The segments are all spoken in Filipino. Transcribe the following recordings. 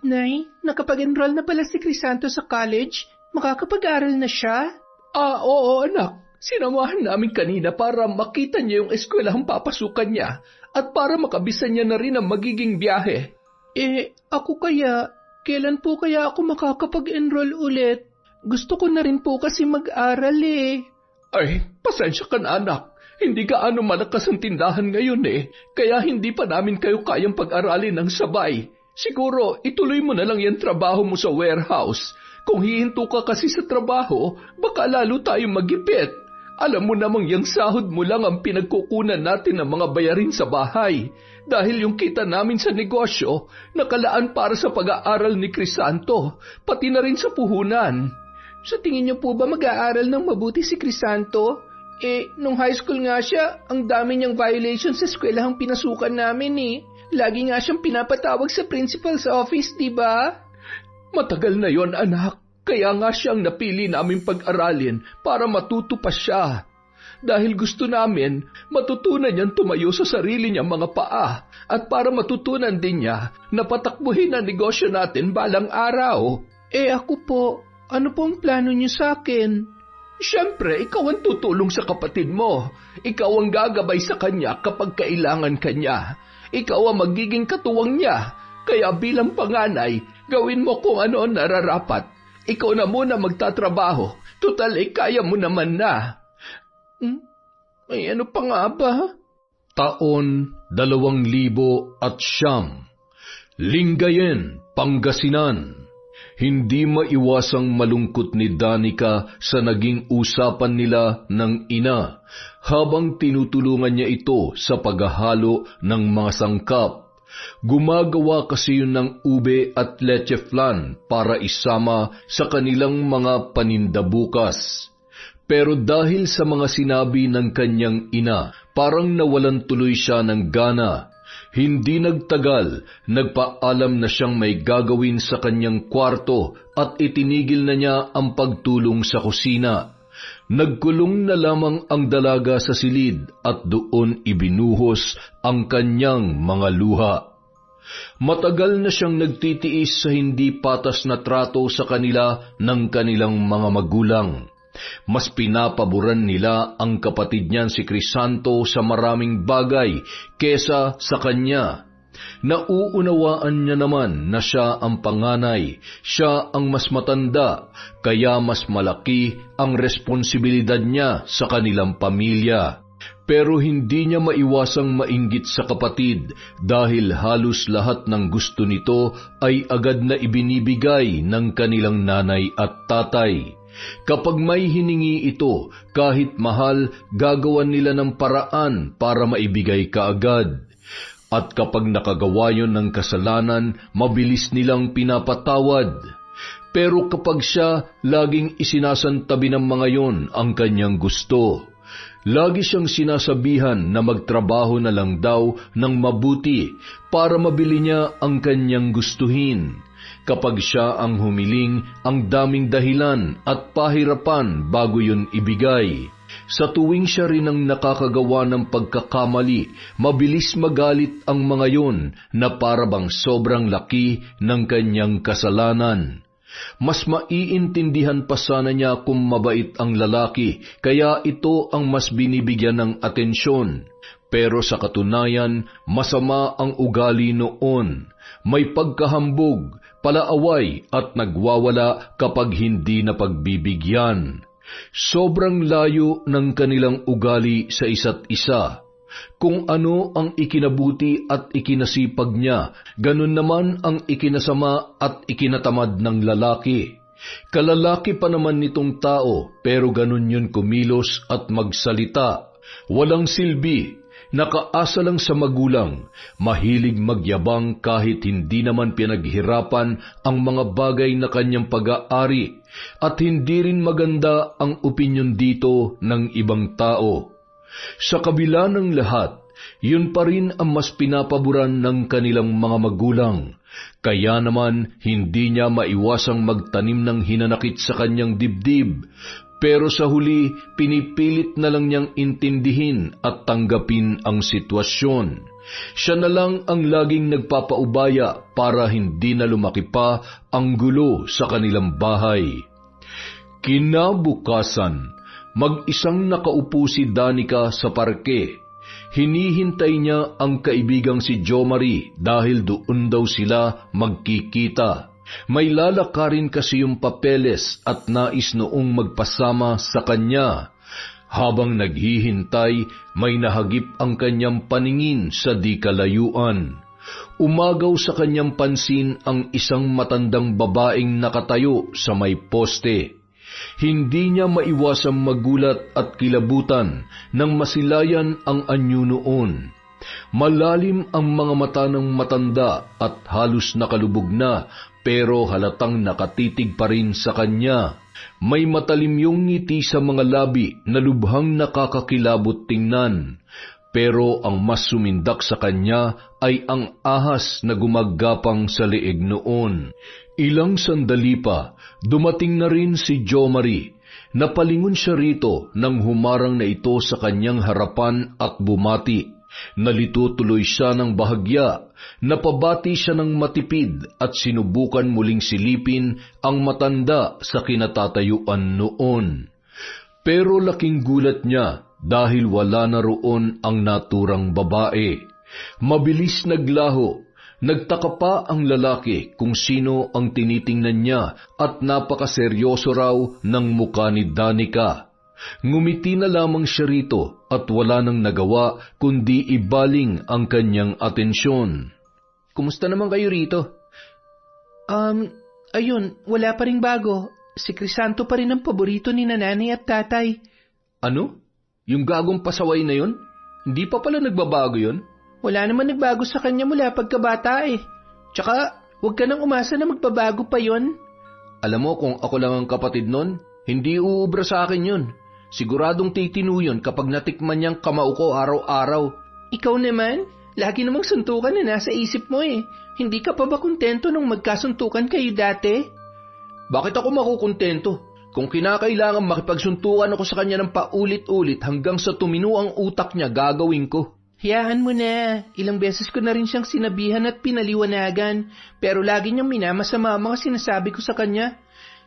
Nay, nakapag-enroll na pala si Crisanto sa college. Makakapag-aral na siya? Oo anak. Sinamahan namin kanina para makita niya yung eskwelahang papasukan niya at para makabisan niya na rin ang magiging biyahe. Ako kaya, kailan po kaya ako makakapag-enroll ulit? Gusto ko na rin po kasi mag-aral eh. Ay, pasensya ka na anak. Hindi gaano malakas ang tindahan ngayon kaya hindi pa namin kayo kayang pag-aralin ng sabay. Siguro, ituloy mo na lang yung trabaho mo sa warehouse. Kung hihinto ka kasi sa trabaho, baka lalo tayong magipit. Alam mo namang yung sahod mo lang ang pinagkukunan natin ng mga bayarin sa bahay. Dahil yung kita namin sa negosyo, nakalaan para sa pag-aaral ni Crisanto, pati na rin sa puhunan. Sa tingin niyo po ba mag-aaral ng mabuti si Crisanto? Nung high school nga siya, ang dami niyang violations sa eskwelahang pinasukan namin Lagi nga siyang pinapatawag sa principal's office, di ba? Matagal na yon anak, kaya nga siyang napili namin pag-aralin para matuto pa siya. Dahil gusto namin matutunan niyang tumayo sa sarili niyang mga paa at para matutunan din niya na patakbuhin ang negosyo natin balang araw. Ako po, ano po ang plano niyo sa akin? Siyempre, ikaw ang tutulong sa kapatid mo. Ikaw ang gagabay sa kanya kapag kailangan kanya. Ikaw ang magiging katuwang niya. Kaya bilang panganay, gawin mo kung ano ang nararapat. Ikaw na muna magtatrabaho. Tutal, kaya mo naman na. Ay, ano pa nga ba? Taon 2009, Lingayen, Pangasinan. Hindi maiwasang malungkot ni Danica sa naging usapan nila ng ina habang tinutulungan niya ito sa paghahalo ng mga sangkap. Gumagawa kasi yun ng ube at leche flan para isama sa kanilang mga paninda bukas. Pero dahil sa mga sinabi ng kanyang ina, parang nawalan tuloy siya ng gana. Hindi nagtagal, nagpaalam na siyang may gagawin sa kanyang kwarto at itinigil na niya ang pagtulong sa kusina. Nagkulong na lamang ang dalaga sa silid at doon ibinuhos ang kanyang mga luha. Matagal na siyang nagtitiis sa hindi patas na trato sa kanila ng kanilang mga magulang. Mas pinapaboran nila ang kapatid niyan si Crisanto sa maraming bagay kesa sa kanya. Nauunawaan niya naman na siya ang panganay, siya ang mas matanda, kaya mas malaki ang responsibilidad niya sa kanilang pamilya. Pero hindi niya maiwasang mainggit sa kapatid dahil halos lahat ng gusto nito ay agad na ibinibigay ng kanilang nanay at tatay. Kapag may hiningi ito, kahit mahal, gagawan nila ng paraan para maibigay kaagad. At kapag nakagawa yon ng kasalanan, mabilis nilang pinapatawad. Pero kapag siya, laging isinasantabi ng mga yon ang kanyang gusto. Lagi siyang sinasabihan na magtrabaho na lang daw ng mabuti para mabili niya ang kanyang gustuhin. Kapag siya ang humiling, ang daming dahilan at pahirapan bago yun ibigay. Sa tuwing siya rin ang nakakagawa ng pagkakamali, mabilis magalit ang mga yon na parabang sobrang laki ng kanyang kasalanan. Mas maiintindihan pa sana niya kung mabait ang lalaki, kaya ito ang mas binibigyan ng atensyon. Pero sa katunayan, masama ang ugali noon. May pagkahambog, palaaway at nagwawala kapag hindi na pagbibigyan. Sobrang layo ng kanilang ugali sa isa't isa. Kung ano ang ikinabuti at ikinasipag niya, ganun naman ang ikinasama at ikinatamad ng lalaki. Kalalaki pa naman nitong tao, pero ganun yun kumilos at magsalita. Walang silbi, nakaasa lang sa magulang, mahilig magyabang kahit hindi naman pinaghirapan ang mga bagay na kanyang pag-aari, at hindi rin maganda ang opinyon dito ng ibang tao. Sa kabila ng lahat, yun pa rin ang mas pinapaboran ng kanilang mga magulang. Kaya naman, hindi niya maiwasang magtanim ng hinanakit sa kanyang dibdib. Pero sa huli, pinipilit na lang niyang intindihin at tanggapin ang sitwasyon. Siya na lang ang laging nagpapaubaya para hindi na lumaki pa ang gulo sa kanilang bahay. Kinabukasan, mag-isang nakaupo si Danica sa parke. Hinihintay niya ang kaibigang si Jomari dahil doon daw sila magkikita. May lalakarin kasi yung papeles at nais noong magpasama sa kanya. Habang naghihintay, may nahagip ang kanyang paningin sa di kalayuan. Umagaw sa kanyang pansin ang isang matandang babaeng nakatayo sa may poste. Hindi niya maiwasang magulat at kilabutan nang masilayan ang anyo noon. Malalim ang mga mata ng matanda at halos nakalubog na, pero halatang nakatitig pa rin sa kanya. May matalim yung ngiti sa mga labi na lubhang nakakakilabot tingnan. Pero ang mas sumindak sa kanya ay ang ahas na gumagapang sa leeg noon. Ilang sandali pa, dumating na rin si Jomari. Napalingon siya rito nang humarang na ito sa kanyang harapan at bumati. Nalito tuloy siya ng bahagya, napabati siya ng matipid at sinubukan muling silipin ang matanda sa kinatatayuan noon. Pero laking gulat niya dahil wala na roon ang naturang babae. Mabilis naglaho, nagtaka pa ang lalaki kung sino ang tinitingnan niya at napakaseryoso raw ng mukha ni Danica. Ngumiti na lamang siya rito at wala nang nagawa kundi ibaling ang kanyang atensyon. Kumusta naman kayo rito? Ayun, wala pa ring bago. Si Crisanto pa rin ang paborito ni nanay at tatay. Ano? Yung gagong pasaway na yun? Hindi pa pala nagbabago yun? Wala naman nagbago sa kanya mula pagkabata eh. Tsaka, huwag ka nang umasa na magbabago pa yon. Alam mo, kung ako lang ang kapatid nun, hindi uubra sa akin yun. Siguradong titinu yun kapag natikman niyang kamao ko araw-araw. Ikaw naman, lagi namang suntukan na nasa isip mo eh. Hindi ka pa ba kontento nung magkasuntukan kayo dati? Bakit ako makukontento? Kung kinakailangan makipagsuntukan ako sa kanya ng paulit-ulit hanggang sa tumino ang utak niya, gagawin ko. Hayaan mo na. Ilang beses ko na rin siyang sinabihan at pinaliwanagan, pero lagi niyang minamasama ang mga sinasabi ko sa kanya.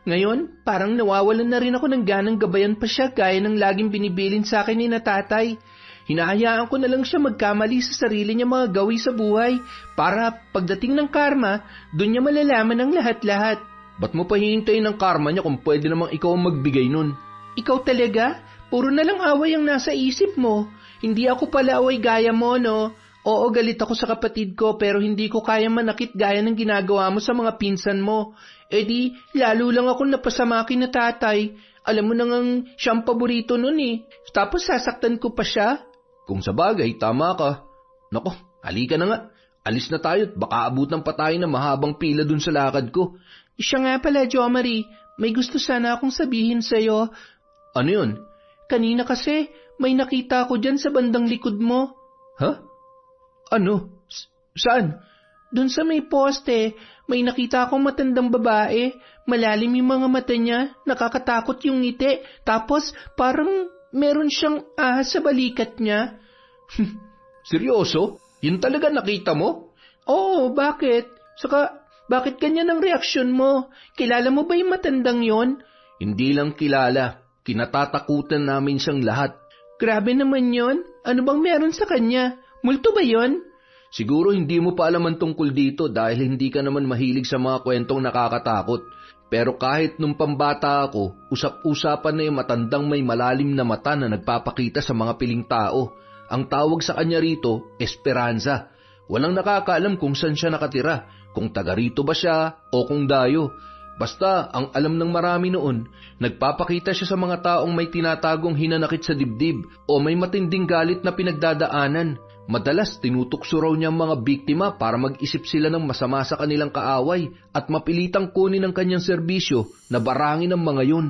Ngayon, parang nawawalan na rin ako ng ganang gabayan pa siya gaya ng laging binibilin sa akin ni natatay. Hinahayaan ko na lang siya magkamali sa sarili niya mga gawi sa buhay para pagdating ng karma, doon niya malalaman ang lahat-lahat. Ba't mo pa hihintayin ng karma niya kung pwede namang ikaw ang magbigay nun? Ikaw talaga? Puro na lang away ang nasa isip mo. Hindi ako pala away gaya mo, no? Oo, galit ako sa kapatid ko pero hindi ko kaya manakit gaya ng ginagawa mo sa mga pinsan mo. E di, lalo lang ako napasama kina tatay. Alam mo nang siyang paborito nun eh. Tapos sasaktan ko pa siya. Kung sa bagay, tama ka. Nako, halika na nga. Alis na tayo at baka abutan pa tayo ng mahabang pila dun sa lakad ko. Siya nga pala, Jomari. May gusto sana akong sabihin sa'yo. Ano yun? Kanina kasi, may nakita ko dyan sa bandang likod mo. Ha? Ano? Saan? Doon sa may poste, may nakita akong matandang babae. Malalim yung mga mata niya, nakakatakot yung ngiti. Tapos parang meron siyang ahas sa balikat niya. Seryoso? Yun talaga nakita mo? Oo, bakit? Saka, bakit ganyan ang reaksyon mo? Kilala mo ba yung matandang yon? Hindi lang kilala. Kinatatakutan namin siyang lahat. Grabe naman yon. Ano bang meron sa kanya? Multo ba yon? Siguro hindi mo pa alam ang tungkol dito dahil hindi ka naman mahilig sa mga kwentong nakakatakot. Pero kahit nung pambata ako, usap-usapan na yung matandang may malalim na mata na nagpapakita sa mga piling tao. Ang tawag sa kanya rito, Esperanza. Walang nakakaalam kung saan siya nakatira, kung taga rito ba siya o kung dayo. Basta, ang alam ng marami noon, nagpapakita siya sa mga taong may tinatagong hinanakit sa dibdib o may matinding galit na pinagdadaanan. Madalas tinutukso raw niya ang mga biktima para mag-isip sila ng masama sa kanilang kaaway at mapilitang kunin ang kanyang serbisyo na barangin ang mga yun.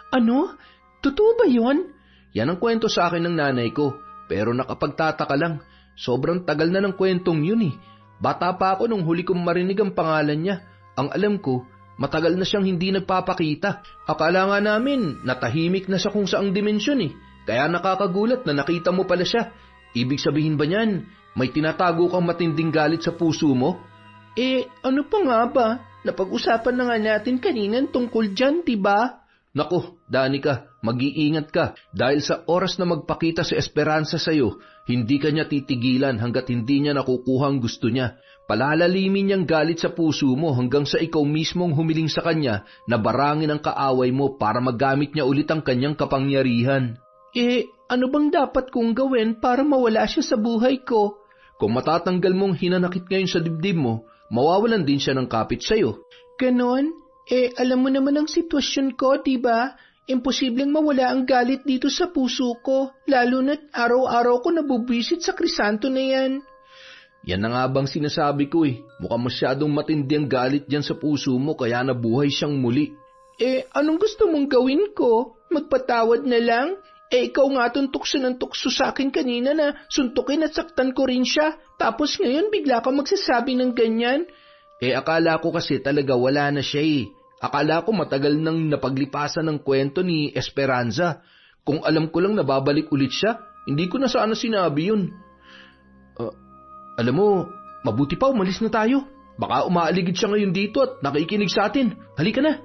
Ano? Totoo ba yun? Yan ang kwento sa akin ng nanay ko, pero nakapagtataka lang. Sobrang tagal na ng kwentong yun eh. Bata pa ako nung huli kong marinig ang pangalan niya. Ang alam ko, matagal na siyang hindi nagpapakita. Akala nga namin, natahimik na sa kung saang dimensyon eh. Kaya nakakagulat na nakita mo pala siya. Ibig sabihin ba niyan, May tinatago kang matinding galit sa puso mo? Ano pa nga ba? Napag-usapan na nga natin kanina tungkol dyan, diba? Naku, Danica, mag-iingat ka dahil sa oras na magpakita si Esperanza sa'yo, hindi ka niya titigilan hanggat hindi niya nakukuha ang gusto niya. Palalalimin niyang galit sa puso mo hanggang sa ikaw mismong humiling sa kanya na barangin ang kaaway mo para magamit niya ulit ang kanyang kapangyarihan. Ano bang dapat kong gawin para mawala siya sa buhay ko? Kung matatanggal mong hinanakit ngayon sa dibdib mo, mawawalan din siya ng kapit sa'yo. Ganon? Alam mo naman ang sitwasyon ko, diba? Imposibleng mawala ang galit dito sa puso ko, lalo na't araw-araw ko nabubwisit sa Crisanto na yan. Yan na nga bang sinasabi ko Mukhang masyadong matindi ang galit dyan sa puso mo kaya nabuhay siyang muli. Anong gusto mong gawin ko? Magpatawad na lang? Ikaw nga tukso ng tukso sa akin kanina na suntukin at saktan ko rin siya. Tapos ngayon bigla ka magsasabi ng ganyan. Akala ko kasi talaga wala na siya Akala ko matagal nang napaglipasan ng kwento ni Esperanza. Kung alam ko lang nababalik ulit siya, hindi ko na sana sinabi yun. Alam mo, mabuti pa umalis na tayo. Baka umaaligid siya ngayon dito at nakikinig sa atin. Halika na.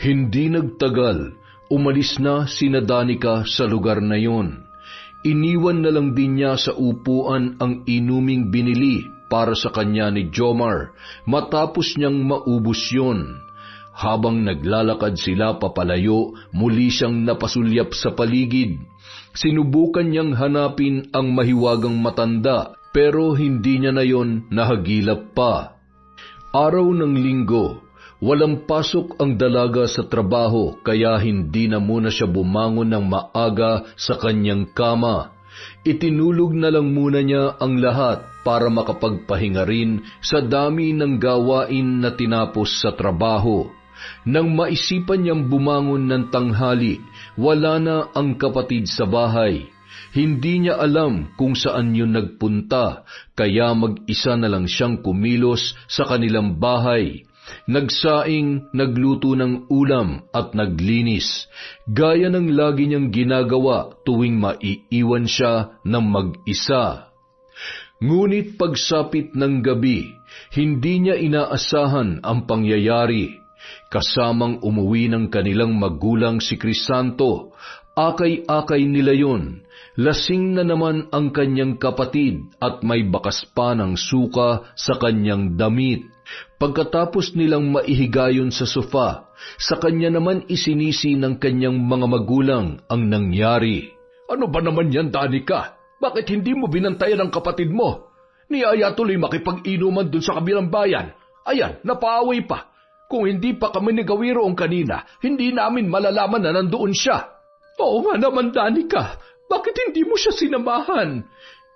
Hindi nagtagal. Umalis na sina Danica sa lugar na yon. Iniwan na lang din niya sa upuan ang inuming binili para sa kanya ni Jomar matapos niyang maubos yon. Habang naglalakad sila papalayo, muli siyang napasulyap sa paligid. Sinubukan niyang hanapin ang mahiwagang matanda pero hindi niya na yon nahagilap pa. Araw ng linggo. Walang pasok ang dalaga sa trabaho kaya hindi na muna siya bumangon ng maaga sa kanyang kama. Itinulog na lang muna niya ang lahat para makapagpahinga rin sa dami ng gawain na tinapos sa trabaho. Nang maisipan niyang bumangon ng tanghali, wala na ang kapatid sa bahay. Hindi niya alam kung saan yun nagpunta kaya mag-isa na lang siyang kumilos sa kanilang bahay. Nagsaing, nagluto ng ulam at naglinis, gaya ng lagi niyang ginagawa tuwing maiiwan siya ng mag-isa. Ngunit pagsapit ng gabi, hindi niya inaasahan ang pangyayari. Kasamang umuwi ng kanilang magulang si Crisanto, akay-akay nila yon. Lasing na naman ang kanyang kapatid at may bakas pa ng suka sa kanyang damit. Pagkatapos nilang maihigayon sa sofa, sa kanya naman isinisi ng kanyang mga magulang ang nangyari. Ano ba naman yan, Danica? Bakit hindi mo binantayan ang kapatid mo? Niyaya tuloy makipag-inuman dun sa kabilang bayan. Ayan, napaaway pa. Kung hindi pa kami ni Gawiroong kanina, hindi namin malalaman na nandoon siya. Oo nga naman, Danica. Bakit hindi mo siya sinamahan?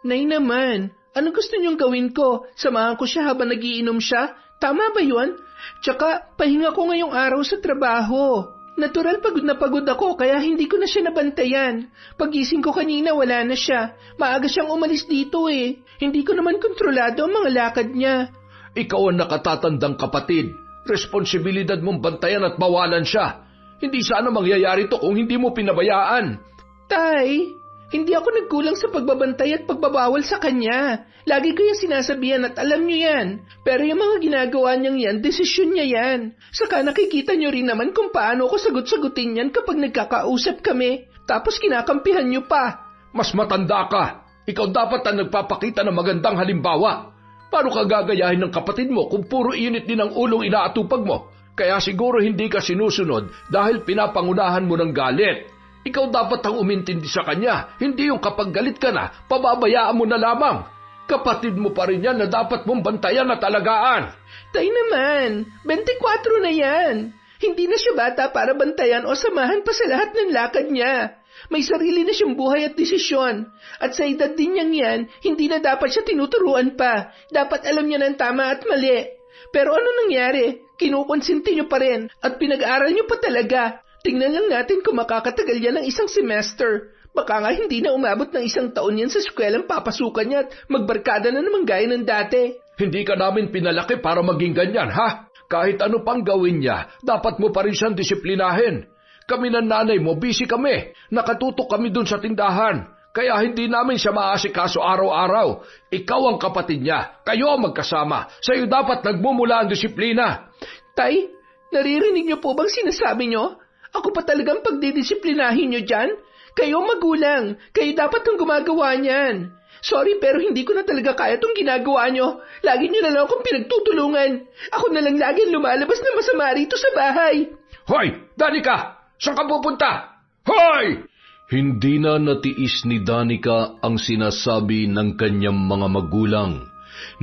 Nay naman, anong gusto niyong gawin ko? Samahan ko siya habang nagiinom siya? Tama ba yun? Tsaka, pahinga ko ngayong araw sa trabaho. Natural pagod na pagod ako kaya hindi ko na siya nabantayan. Pagising ko kanina wala na siya. Maaga siyang umalis dito Hindi ko naman kontrolado ang mga lakad niya. Ikaw ang nakatatandang kapatid. Responsibilidad mong bantayan at bawalan siya. Hindi sana mangyayari to kung hindi mo pinabayaan. Tay, hindi ako nagkulang sa pagbabantay at pagbabawal sa kanya. Lagi ko yung sinasabihan at alam niyo yan. Pero yung mga ginagawa niyang yan, desisyon niya yan. Saka nakikita niyo rin naman kung paano ko sagot-sagutin yan kapag nagkakausap kami. Tapos kinakampihan niyo pa. Mas matanda ka. Ikaw dapat ang nagpapakita ng magandang halimbawa. Paano ka gagayahin ng kapatid mo kung puro init din ang ulong inaatupag mo? Kaya siguro hindi ka sinusunod dahil pinapangunahan mo ng galit. Ikaw dapat ang umintindi sa kanya, hindi yung kapag galit ka na, pababayaan mo na lamang. Kapatid mo pa rin yan na dapat mong bantayan at alagaan. Tay naman, 24 na yan. Hindi na siya bata para bantayan o samahan pa sa lahat ng lakad niya. May sarili na siyang buhay at desisyon. At sa edad din niyang yan, hindi na dapat siya tinuturuan pa. Dapat alam niya ng tama at mali. Pero ano nangyari? Kinukonsinti niyo pa rin at pinag-aaral niyo pa talaga. Tingnan lang natin kung makakatagal yan ng isang semester. Baka nga hindi na umabot ng 1 taon yan sa eskwelang papasukan niya at magbarkada na naman gaya ng dati. Hindi ka namin pinalaki para maging ganyan, ha? Kahit ano pang gawin niya, dapat mo pa rin siyang disiplinahin. Kami ng nanay mo, busy kami. Nakatutok kami dun sa tindahan. kaya hindi namin siya maasikaso araw-araw. Ikaw ang kapatid niya, kayo ang magkasama. Sa'yo dapat nagmumula ang disiplina. Tay, naririnig niyo po bang sinasabi niyo? Ako pa talagang pagdidisiplinahin niyo dyan? Kayo magulang, kayo dapat ang gumagawa niyan. Sorry pero hindi ko na talaga kaya itong ginagawa niyo. Lagi niyo na lang akong pinagtutulungan. Ako na lang lagi lumalabas na masama rito sa bahay. Hoy, Danica! Saan ka pupunta? Hoy! Hindi na natiis ni Danica ang sinasabi ng kanyang mga magulang.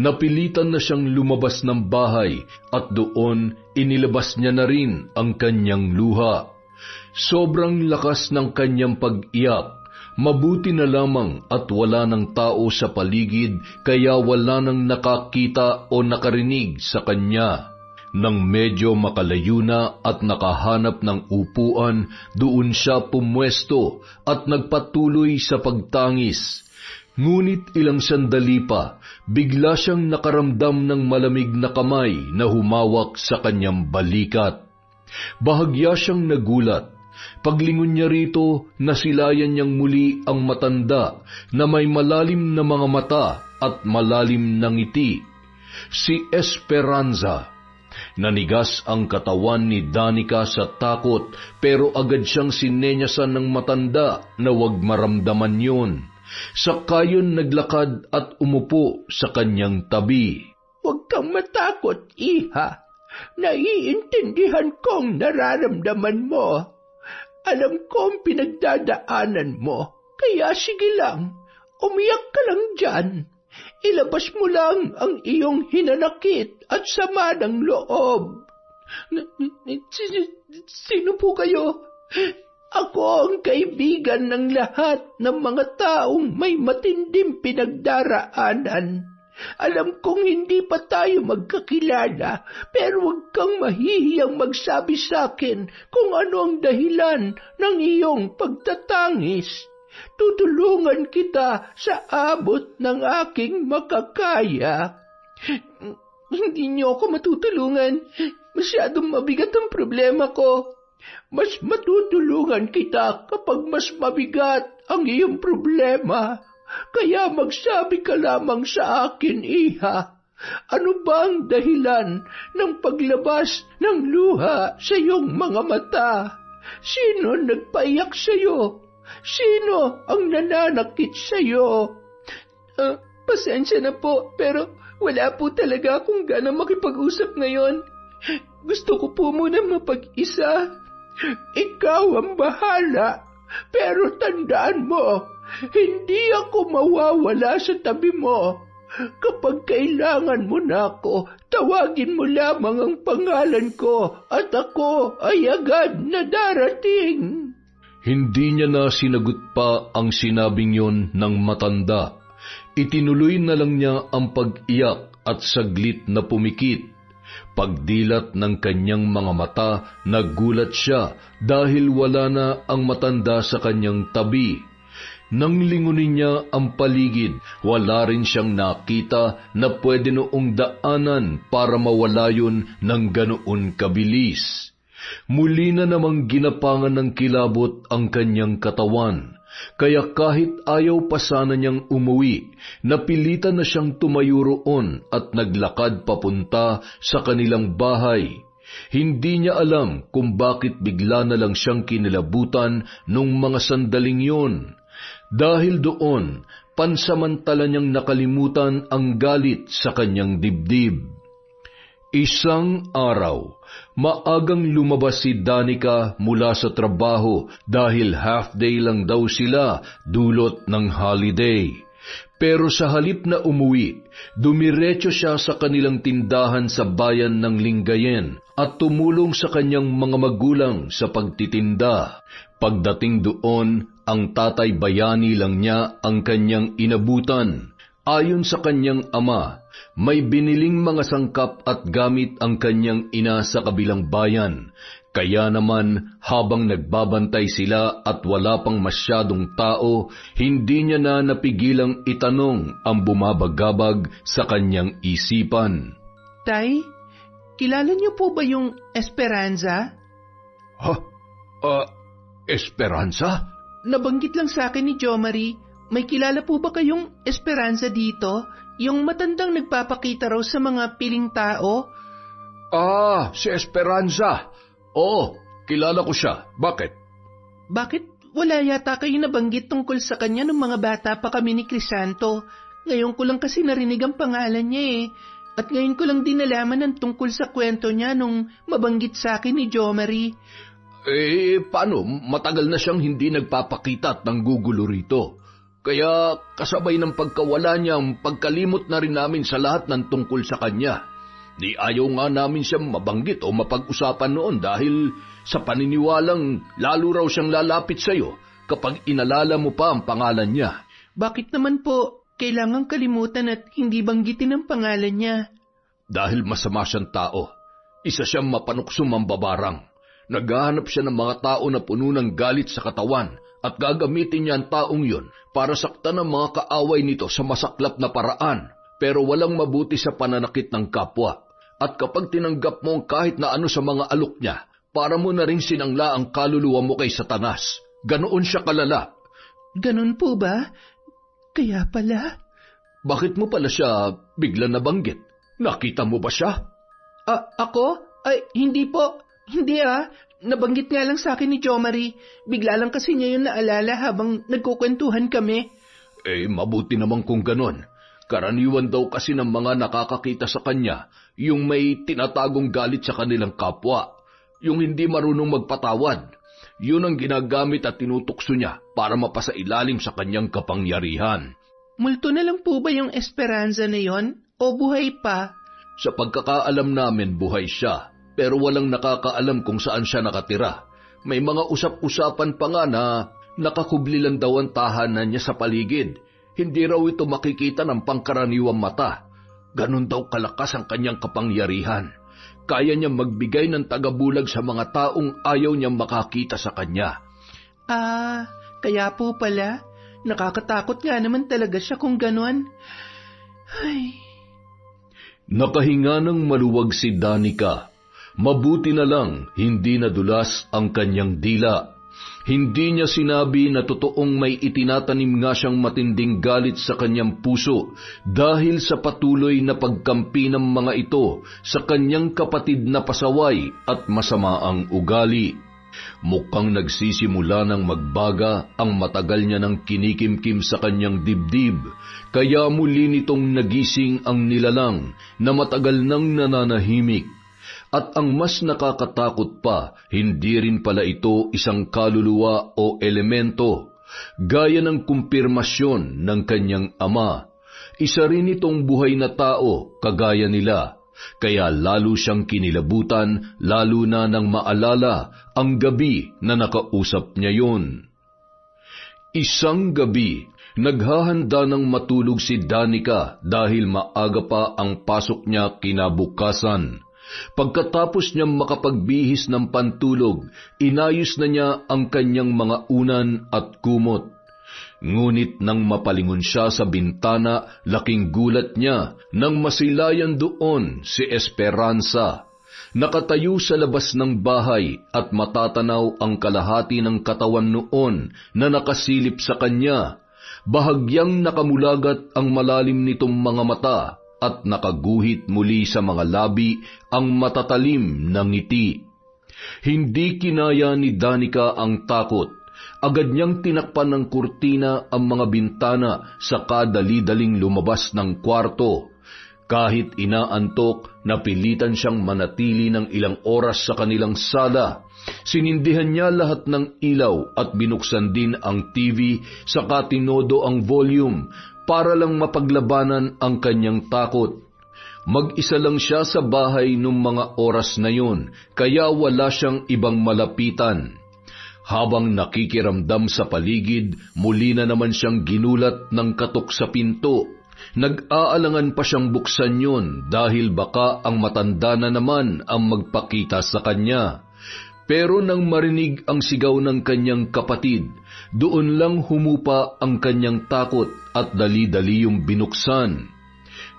Napilitan na siyang lumabas ng bahay at doon inilabas niya na rin ang kanyang luha. Sobrang lakas ng kanyang pag-iyak. Mabuti na lamang at wala ng tao sa paligid kaya wala nang nakakita o nakarinig sa kanya. Nang medyo makalayo na at nakahanap ng upuan, doon siya pumwesto at nagpatuloy sa pagtangis. Ngunit ilang sandali pa, bigla siyang nakaramdam ng malamig na kamay na humawak sa kanyang balikat. Bahagya siyang nagulat. Paglingon niya rito, nasilayan niyang muli ang matanda na may malalim na mga mata at malalim na ngiti. Si Esperanza. Nanigas ang katawan ni Danica sa takot pero agad siyang sinenyasan ng matanda na huwag maramdaman yun. Saka yun naglakad at umupo sa kanyang tabi. Huwag kang matakot, iha. Naiintindihan kong nararamdaman mo. Alam ko ang pinagdadaanan mo, kaya sige lang, umiyak ka lang dyan. Ilabas mo lang ang iyong hinanakit at sama ng loob. Sino po kayo? Ako ang kaibigan ng lahat ng mga taong may matinding pinagdaraanan. Alam kong hindi pa tayo magkakilala, pero huwag kang mahihiyang magsabi sa akin kung ano ang dahilan ng iyong pagtatangis. Tutulungan kita sa abot ng aking makakaya. Hindi niyo ako matutulungan. Masyadong mabigat ang problema ko. Mas matutulungan kita kapag mas mabigat ang iyong problema. Kaya magsabi ka lamang sa akin, iha. Ano ba ang dahilan ng paglabas ng luha sa iyong mga mata? Sino nagpaiyak sa iyo? Sino ang nananakit sa iyo? Pasensya na po, pero wala po talaga akong ganang makipag-usap ngayon. Gusto ko po muna mapag-isa. Ikaw ang bahala, pero tandaan mo, hindi ako mawawala sa tabi mo. Kapag kailangan mo na ako, tawagin mo lamang ang pangalan ko at ako ay agad na darating. Hindi niya na sinagot pa ang sinabing yon ng matanda. Itinuloy na lang niya ang pag-iyak at saglit na pumikit. Pagdilat ng kanyang mga mata, nagulat siya dahil wala na ang matanda sa kanyang tabi. Nang lingunin niya ang paligid, wala rin siyang nakita na pwede noong daanan para mawala yun ng ganoon kabilis. Muli na namang ginapangan ng kilabot ang kanyang katawan, kaya kahit ayaw pa sana niyang umuwi, napilitan na siyang tumayo roon at naglakad papunta sa kanilang bahay. Hindi niya alam kung bakit bigla na lang siyang kinilabutan nung mga sandaling yun. Dahil doon, pansamantala niyang nakalimutan ang galit sa kanyang dibdib. Isang araw, maagang lumabas si Danica mula sa trabaho dahil half-day lang daw sila dulot ng holiday. Pero sa halip na umuwi, dumiretso siya sa kanilang tindahan sa bayan ng Lingayen at tumulong sa kanyang mga magulang sa pagtitinda. Pagdating doon, ang tatay bayani lang niya ang kanyang inabutan. Ayon sa kanyang ama, may biniling mga sangkap at gamit ang kanyang ina sa kabilang bayan. Kaya naman, habang nagbabantay sila at wala pang masyadong tao, hindi niya na napigilang itanong ang bumabagabag sa kanyang isipan. Tay, kilala niyo po ba yung Esperanza? Esperanza? Nabanggit lang sa akin ni Jo Marie. may kilala po ba kayong Esperanza dito? Yung matandang nagpapakita raw sa mga piling tao? Si Esperanza. Oo, kilala ko siya. Bakit? Bakit wala yata kayo nabanggit tungkol sa kanya nung mga bata pa kami ni Crisanto? Ngayon ko lang kasi narinig ang pangalan niya eh. At ngayon ko lang din nalaman ang tungkol sa kwento niya nung mabanggit sa akin ni Jomari. Paano? Matagal na siyang hindi nagpapakita at nanggugulo rito. Kaya kasabay ng pagkawala niya, pagkalimot na rin namin sa lahat ng tungkol sa kanya. Di ayaw nga namin siyang mabanggit o mapag-usapan noon dahil sa paniniwalang lalo raw siyang lalapit sa iyo kapag inalala mo pa ang pangalan niya. Bakit naman po kailangang kalimutan at hindi banggitin ang pangalan niya? Dahil masama siyang tao. Isa siyang mapanukso mambabarang. Naghahanap siya ng mga tao na puno ng galit sa katawan at gagamitin niya ang taong yun para saktan ang mga kaaway nito sa masaklap na paraan, pero walang mabuti sa pananakit ng kapwa. At kapag tinanggap mo ang kahit na ano sa mga alok niya, para mo na rin sinangla ang kaluluwa mo kay Satanas. Ganoon siya kalala. Ganon po ba? Kaya pala. Bakit mo pala siya bigla nabanggit? Nakita mo ba siya? Ako? Ay, hindi po. Hindi Nabanggit nga lang sa akin ni Jomari. Bigla lang kasi niya yun naalala habang nagkukwentuhan kami. Mabuti naman kung ganon. Karaniwan daw kasi ng mga nakakakita sa kanya yung may tinatagong galit sa kanilang kapwa. Yung hindi marunong magpatawad. Yun ang ginagamit at tinutukso niya para mapasailalim sa kanyang kapangyarihan. Multo na lang po ba yung Esperanza na yon? O buhay pa? Sa pagkakaalam namin, buhay siya. Pero walang nakakaalam kung saan siya nakatira. May mga usap-usapan pa nga na nakakubli lang daw ang tahanan niya sa paligid. Hindi raw ito makikita ng pangkaraniwang mata. Ganon daw kalakas ang kanyang kapangyarihan. Kaya niya magbigay ng tagabulag sa mga taong ayaw niyang makakita sa kanya. Kaya po pala. Nakakatakot nga naman talaga siya kung ganon. Ay. Nakahinga ng maluwag si Danica. Mabuti na lang hindi nadulas ang kanyang dila. Hindi niya sinabi na totoong may itinatanim nga siyang matinding galit sa kanyang puso dahil sa patuloy na pagkampi ng mga ito sa kanyang kapatid na pasaway at masamaang ugali. Mukhang nagsisimula ng magbaga ang matagal niya ng kinikimkim sa kanyang dibdib, kaya muli nitong nagising ang nilalang na matagal nang nananahimik. At ang mas nakakatakot pa, hindi rin pala ito isang kaluluwa o elemento, gaya ng kumpirmasyon ng kanyang ama. Isa rin itong buhay na tao, kagaya nila, kaya lalo siyang kinilabutan, lalo na nang maalala ang gabi na nakausap niya yun. Isang gabi, naghahanda ng matulog si Danica dahil maaga pa ang pasok niya kinabukasan. Pagkatapos niyang makapagbihis ng pantulog, inayos na niya ang kanyang mga unan at kumot. Ngunit nang mapalingon siya sa bintana, laking gulat niya nang masilayan doon si Esperanza. Nakatayo sa labas ng bahay at matatanaw ang kalahati ng katawan noon na nakasilip sa kanya. Bahagyang nakamulagat ang malalim nitong mga mata at nakaguhit muli sa mga labi ang matatalim na ngiti. Hindi kinaya ni Danica ang takot. Agad niyang tinakpan ng kurtina ang mga bintana saka dali-daling lumabas ng kwarto. Kahit inaantok, napilitan siyang manatili ng ilang oras sa kanilang sala. Sinindihan niya lahat ng ilaw at binuksan din ang TV saka tinodo ang volume para lang mapaglabanan ang kanyang takot. Mag-isa lang siya sa bahay nung mga oras na yun, kaya wala siyang ibang malapitan. Habang nakikiramdam sa paligid, muli na naman siyang ginulat ng katok sa pinto. Nag-aalangan pa siyang buksan yun dahil baka ang matanda na naman ang magpakita sa kanya. Pero nang marinig ang sigaw ng kanyang kapatid, doon lang humupa ang kanyang takot at dali-dali yung binuksan.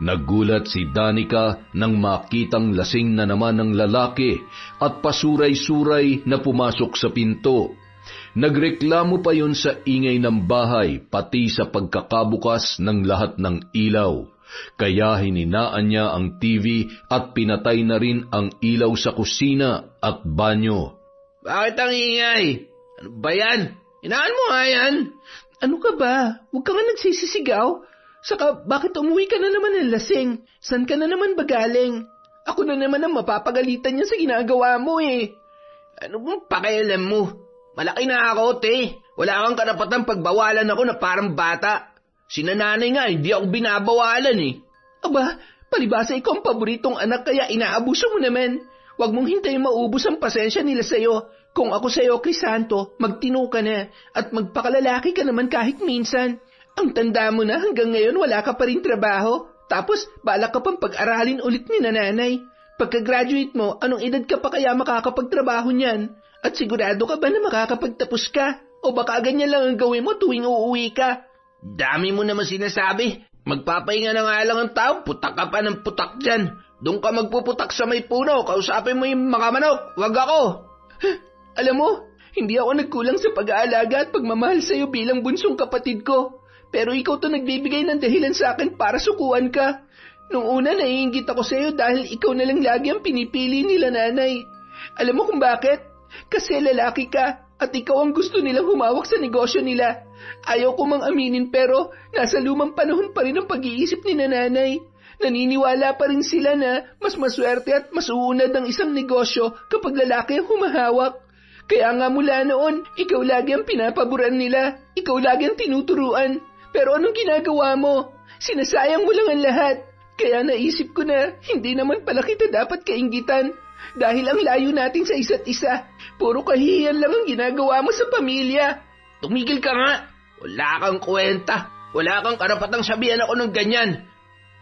Nagulat si Danica nang makitang lasing na naman ng lalaki at pasuray-suray na pumasok sa pinto. Nagreklamo pa yon sa ingay ng bahay pati sa pagkakabukas ng lahat ng ilaw. Kaya hininaan niya ang TV at pinatay na rin ang ilaw sa kusina at banyo. Bakit ang ingay? Ano ba yan? Hinaan mo nga yan. Ano ka ba? Huwag ka nga nagsisisigaw. Saka bakit umuwi ka na naman ng lasing? San ka na naman ba galing? Ako na naman ang mapapagalitan niya sa ginagawa mo eh. Ano bang pakialam mo? Malaki na ako, te. Wala kang karapatang pagbawalan ako na parang bata. Si nanay nga, hindi ako binabawalan eh. Aba, palibasa ikaw ang paboritong anak kaya inaabuso mo naman. Huwag mong hintayin maubos ang pasensya nila sa'yo. Kung ako sa'yo, Crisanto, magtino ka na at magpakalalaki ka naman kahit minsan. Ang tanda mo na hanggang ngayon wala ka pa rin trabaho. Tapos balak ka pang pag-aralin ulit ni nanay. Pagka-graduate mo, anong edad ka pa kaya makakapagtrabaho niyan? At sigurado ka ba na makakapagtapos ka? O baka ganyan lang ang gawin mo tuwing uuwi ka? Dami mo naman sinasabi. Magpapahinga na nga lang ang tao, putak ka pa ng putak dyan. Doon ka magpuputak sa may puno, kausapin mo yung mga manok, wag ako. Alam mo, hindi ako nagkulang sa pag-aalaga at pagmamahal sa'yo bilang bunsong kapatid ko. Pero ikaw to nagbibigay ng dahilan sa akin para sukuan ka. Nung una naiinggit ako sa'yo dahil ikaw na lang lagi ang pinipili nila nanay. Alam mo kung bakit? Kasi lalaki ka at ikaw ang gusto nilang humawak sa negosyo nila. Ayaw ko mang aminin pero nasa lumang panahon pa rin ang pag-iisip ni nanay. Naniniwala pa rin sila na mas maswerte at mas uunad ang isang negosyo kapag lalaki ang humahawak. Kaya nga mula noon, ikaw lagi ang pinapaboran nila. Ikaw lagi ang tinuturuan. Pero anong ginagawa mo? Sinasayang mo lang ang lahat. Kaya naisip ko na hindi naman pala kita dapat kainggitan. Dahil ang layo natin sa isa't isa. Puro kahihiyan lang ang ginagawa mo sa pamilya. Tumigil ka nga. Wala kang kwenta. Wala kang karapatang sabihan ako ng ganyan.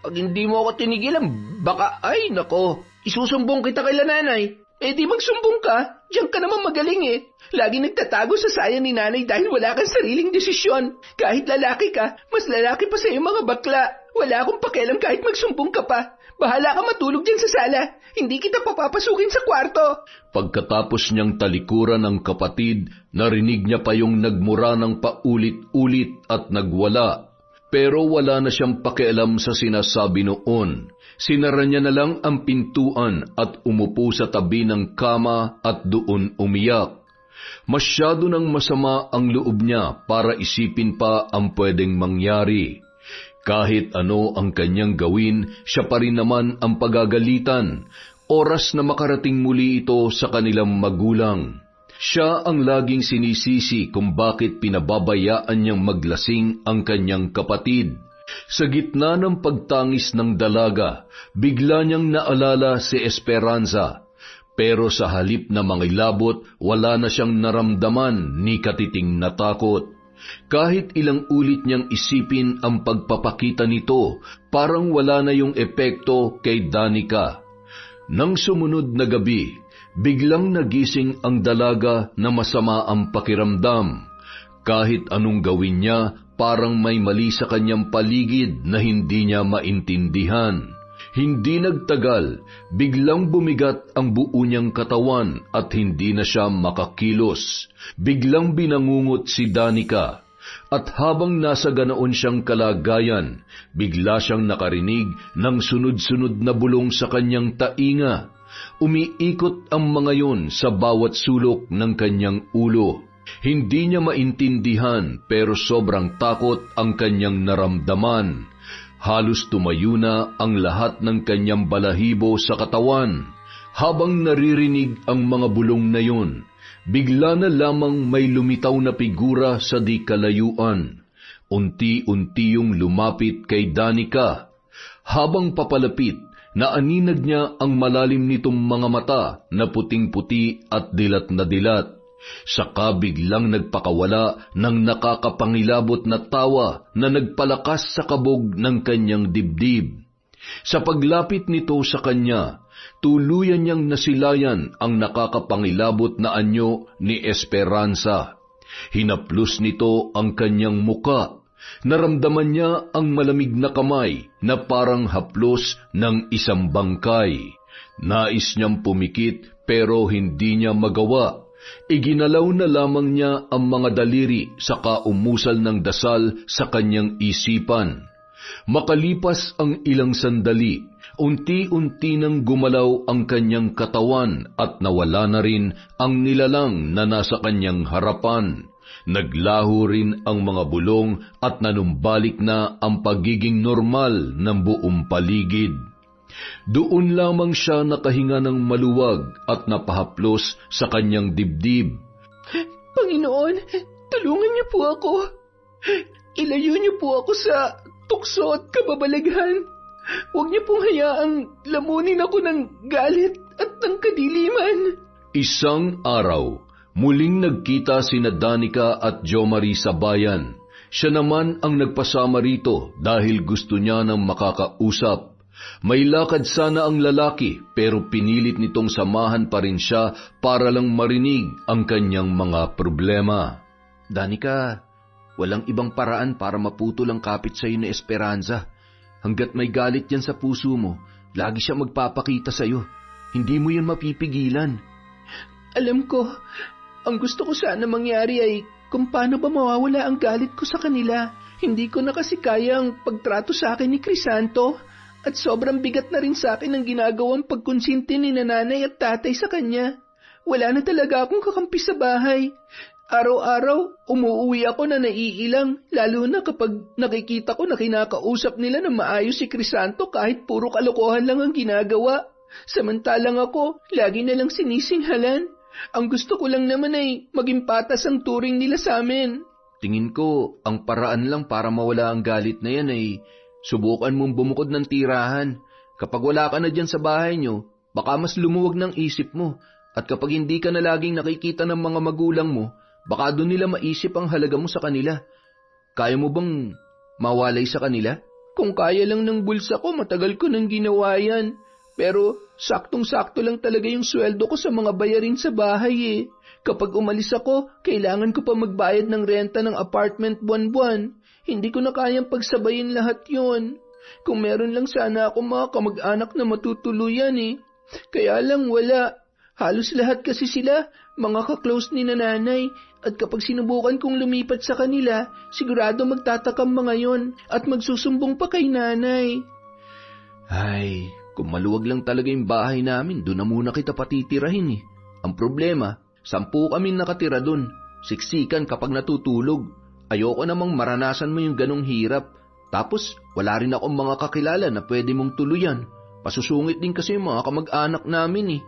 Pag hindi mo ako tinigilan, baka, ay nako, isusumbong kita kay nanay. Eh di magsumbong ka, diyan ka naman magaling eh. Lagi nagtatago sa saya ni nanay dahil wala kang sariling desisyon. Kahit lalaki ka, mas lalaki pa sa iyo mga bakla. Wala akong pakialam kahit magsumbong ka pa. Bahala ka matulog dyan sa sala. Hindi kita papapasukin sa kwarto. Pagkatapos niyang talikuran ng kapatid, narinig niya pa yung nagmura ng paulit-ulit at nagwala. Pero wala na siyang pakialam sa sinasabi noon. Sinara niya na lang ang pintuan at umupo sa tabi ng kama at doon umiyak. Masyado nang masama ang loob niya para isipin pa ang pwedeng mangyari. Kahit ano ang kanyang gawin, siya pa rin naman ang pagagalitan. Oras na makarating muli ito sa kanilang magulang. Siya ang laging sinisisi kung bakit pinababayaan niyang maglasing ang kanyang kapatid. Sa gitna ng pagtangis ng dalaga, bigla niyang naalala si Esperanza. Pero sa halip na mangilabot, wala na siyang naramdaman ni katiting na takot. Kahit ilang ulit niyang isipin ang pagpapakita nito, parang wala na yung epekto kay Danica. Nang sumunod na gabi, biglang nagising ang dalaga na masama ang pakiramdam. Kahit anong gawin niya, parang may mali sa kanyang paligid na hindi niya maintindihan. Hindi nagtagal, biglang bumigat ang buo niyang katawan at hindi na siya makakilos. Biglang binangungot si Danica. At habang nasa ganoon siyang kalagayan, bigla siyang nakarinig ng sunod-sunod na bulong sa kanyang tainga. Umiikot ang mga yon sa bawat sulok ng kanyang ulo. Hindi niya maintindihan pero sobrang takot ang kanyang naramdaman. Halos tumayo na ang lahat ng kanyang balahibo sa katawan. Habang naririnig ang mga bulong na yon, bigla na lamang may lumitaw na figura sa di kalayuan. Unti-unti yung lumapit kay Danica. Habang papalapit, naaninag niya ang malalim nitong mga mata na puting-puti at dilat na dilat. Saka biglang nagpakawala ng nakakapangilabot na tawa na nagpalakas sa kabog ng kanyang dibdib. Sa paglapit nito sa kanya, tuluyan niyang nasilayan ang nakakapangilabot na anyo ni Esperanza. Hinaplos nito ang kanyang muka. Naramdaman niya ang malamig na kamay na parang haplos ng isang bangkay. Nais niyang pumikit pero hindi niya magawa. Iginalaw na lamang niya ang mga daliri sa kaumusal ng dasal sa kanyang isipan. Makalipas ang ilang sandali, unti-unti nang gumalaw ang kanyang katawan at nawala na rin ang nilalang na nasa kanyang harapan. Naglaho rin ang mga bulong at nanumbalik na ang pagiging normal ng buong paligid. Doon lamang siya nakahinga ng maluwag at napahaplos sa kanyang dibdib. Panginoon, tulungan niyo po ako. Ilayo niyo po ako sa tukso at kababalaghan. Huwag niyo pong hayaang lamunin ako ng galit at ng kadiliman. Isang araw, muling nagkita sina Danica at Jomari sa bayan. Siya naman ang nagpasama rito dahil gusto niya ng makakausap. May lakad sana ang lalaki pero pinilit nitong samahan pa rin siya para lang marinig ang kanyang mga problema. Danica, walang ibang paraan para maputol ang kapit sa iyo na Esperanza. Hanggat may galit yan sa puso mo, lagi siya magpapakita sa iyo. Hindi mo yan mapipigilan. Alam ko, ang gusto ko sana mangyari ay kung paano ba mawawala ang galit ko sa kanila. Hindi ko na kasi kaya ang pagtrato sa akin ni Crisanto. At sobrang bigat na rin sa akin ang ginagawang pagkonsinti ni nanay at tatay sa kanya. Wala na talaga akong kakampi sa bahay. Araw-araw, umuuwi ako na naiilang, lalo na kapag nakikita ko na kinakausap nila na maayos si Crisanto kahit puro kalokohan lang ang ginagawa. Samantalang ako, lagi na lang sinisinghalan. Ang gusto ko lang naman ay maging patas ang turing nila sa amin. Tingin ko, ang paraan lang para mawala ang galit na yan ay subukan mong bumukod ng tirahan. Kapag wala ka na dyan sa bahay nyo, baka mas lumuwag ng isip mo. At kapag hindi ka na laging nakikita ng mga magulang mo, baka doon nila maisip ang halaga mo sa kanila. Kaya mo bang mawalay sa kanila? Kung kaya lang ng bulsa ko, matagal ko nang ginawa yan. Pero saktong-sakto lang talaga yung sweldo ko sa mga bayarin sa bahay eh. Kapag umalis ako, kailangan ko pa magbayad ng renta ng apartment buwan-buwan. Hindi ko na kayang pagsabayin lahat yon. Kung meron lang sana ako mga kamag-anak na matutuluyan eh. Kaya lang wala. Halos lahat kasi sila, mga ka-close ni nanay. At kapag sinubukan kong lumipat sa kanila, sigurado magtatakam mga yon at magsusumbong pa kay nanay. Ay, kung maluwag lang talaga yung bahay namin, doon na muna kita patitirahin eh. Ang problema, 10 kami nakatira doon. Siksikan kapag natutulog. Ayoko namang maranasan mo yung ganong hirap. Tapos, wala rin akong mga kakilala na pwede mong tuluyan. Pasusungit din kasi yung mga kamag-anak namin eh.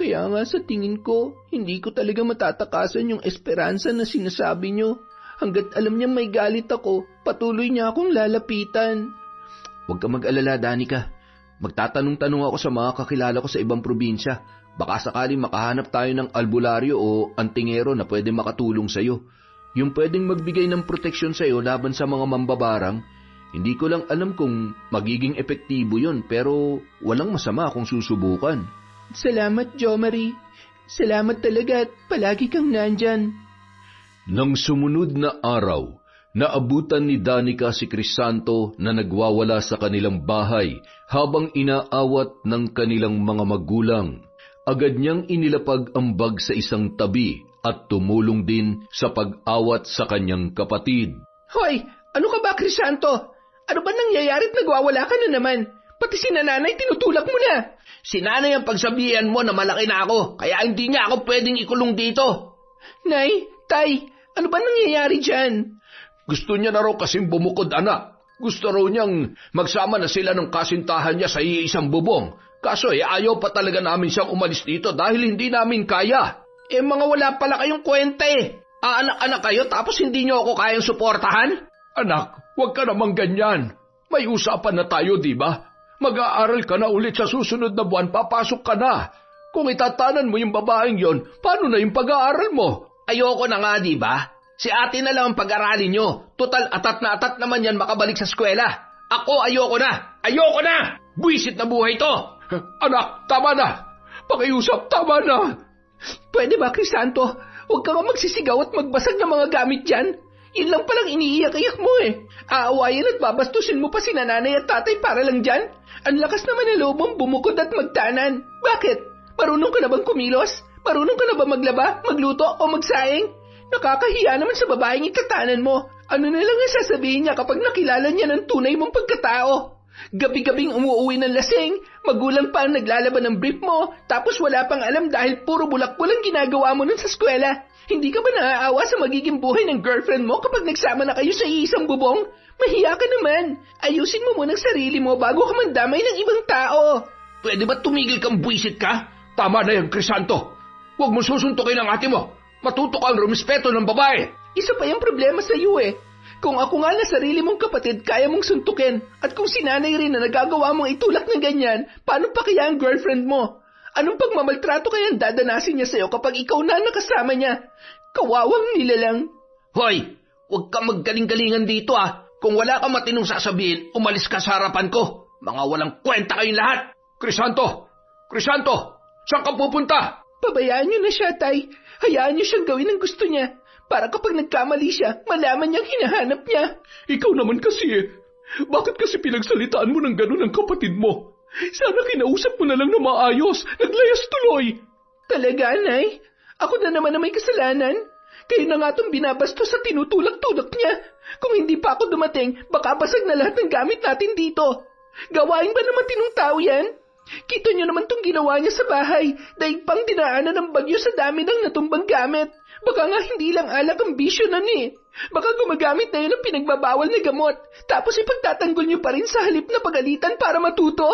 Kaya nga sa tingin ko, hindi ko talaga matatakasan yung Esperanza na sinasabi nyo. Hanggat alam niya may galit ako, patuloy niya akong lalapitan. Huwag ka mag-alala, Danica. Magtatanong-tanong ako sa mga kakilala ko sa ibang probinsya. Baka sakaling makahanap tayo ng albularyo o antingero na pwede makatulong sa'yo. Yung pwedeng magbigay ng proteksyon sa'yo laban sa mga mambabarang, hindi ko lang alam kung magiging epektibo yun pero walang masama kung susubukan. Salamat, Jomari. Salamat talaga at palagi kang nandyan. Nang sumunod na araw, naabutan ni Danica si Crisanto na nagwawala sa kanilang bahay habang inaawat ng kanilang mga magulang. Agad niyang inilapag ang bag sa isang tabi at tumulong din sa pag-awat sa kanyang kapatid. Hoy! Ano ka ba, Crisanto? Ano ba nangyayarit nagwawala ka na naman? Pati si nanay tinutulak mo na. Si nanay ang pagsabihan mo na malaki na ako, kaya hindi niya ako pwedeng ikulong dito. Nay, tay, ano ba nangyayari dyan? Gusto niya na raw kasing bumukod, anak. Gusto raw niyang magsama na sila ng kasintahan niya sa iisang bubong. Kaso ayaw pa talaga namin siyang umalis dito dahil hindi namin kaya. Mga wala pala kayong kwenta eh. Aanak-anak kayo tapos hindi niyo ako kayang suportahan? Anak, huwag ka namang ganyan. May usapan na tayo, di ba? Mag-aaral ka na ulit sa susunod na buwan, papasok ka na. Kung itatanan mo yung babaeng yon, paano na yung pag-aaral mo? Ayoko na nga, di ba? Si ate na lang ang pag-aralin nyo. Total, atat na atat naman yan makabalik sa eskwela. Ako, ayoko na! Ayoko na! Buwisit na buhay to! Anak, tama na! Pakiusap, tama na! Pwede ba, Crisanto? Huwag ka nga magsisigaw at magbasag ng mga gamit dyan. Yun lang palang iniiyak-iyak mo eh. Aawayan at babastusin mo pa si nanay at tatay para lang dyan. Ang lakas naman ng loob mong bumukod at magtanan. Bakit? Marunong ka na bang kumilos? Marunong ka na ba maglaba, magluto o magsaing? Nakakahiya naman sa babaeng itatanan mo. Ano na lang ang sasabihin niya kapag nakilala niya ng tunay mong pagkatao? Gabi-gabing umuuwi ng lasing, magulang pa ang naglalaban ng brief mo, tapos wala pang alam dahil puro bulak-bulang ginagawa mo nun sa eskwela. Hindi ka ba naaawa sa magiging buhay ng girlfriend mo kapag nagsama na kayo sa iisang bubong? Mahiya ka naman. Ayusin mo muna ang sarili mo bago ka mandamay ng ibang tao. Pwede ba tumigil kang buwisit ka? Tama na yan, Crisanto. Huwag mo susuntukin ang ate mo. Matuto kang rumispeto ng babae. Isa pa yung problema sa iyo eh. Kung ako nga na sarili mong kapatid, kaya mong suntukin. At kung sinanay rin na nagagawa mong itulak ng ganyan, paano pa kaya ang girlfriend mo? Anong pagmamaltrato kaya ang dadanasin niya sa'yo kapag ikaw na nakasama niya? Kawawang nilalang. Hoy, huwag ka maggaling-galingan dito ah. Kung wala ka matinong sasabihin, umalis ka sa harapan ko. Mga walang kwenta kayong lahat. Crisanto! Crisanto! Saan ka pupunta? Pabayaan niyo na siya, Tay. Hayaan niyo siyang gawin ang gusto niya. Para kapag nagkamali siya, malaman niyang hinahanap niya. Ikaw naman kasi Bakit kasi pinagsalitaan mo ng gano'n ang kapatid mo? Sana kinausap mo na lang na maayos. Naglayas tuloy. Talaga, Nay? Ako na naman na may kasalanan. Kayo na nga itong binabastos sa tinutulak-tulak niya. Kung hindi pa ako dumating, baka basag na lahat ng gamit natin dito. Gawain ba naman tinong tao yan? Kita niyo naman itong ginawa niya sa bahay. Daig pang dinaanan ng bagyo sa dami ng natumbang gamit. Baka nga hindi lang alak ang bisyo na ni. Baka gumagamit na yun ng pinagbabawal na gamot. Tapos ipagtatanggol niyo pa rin sa halip na pagalitan para matuto.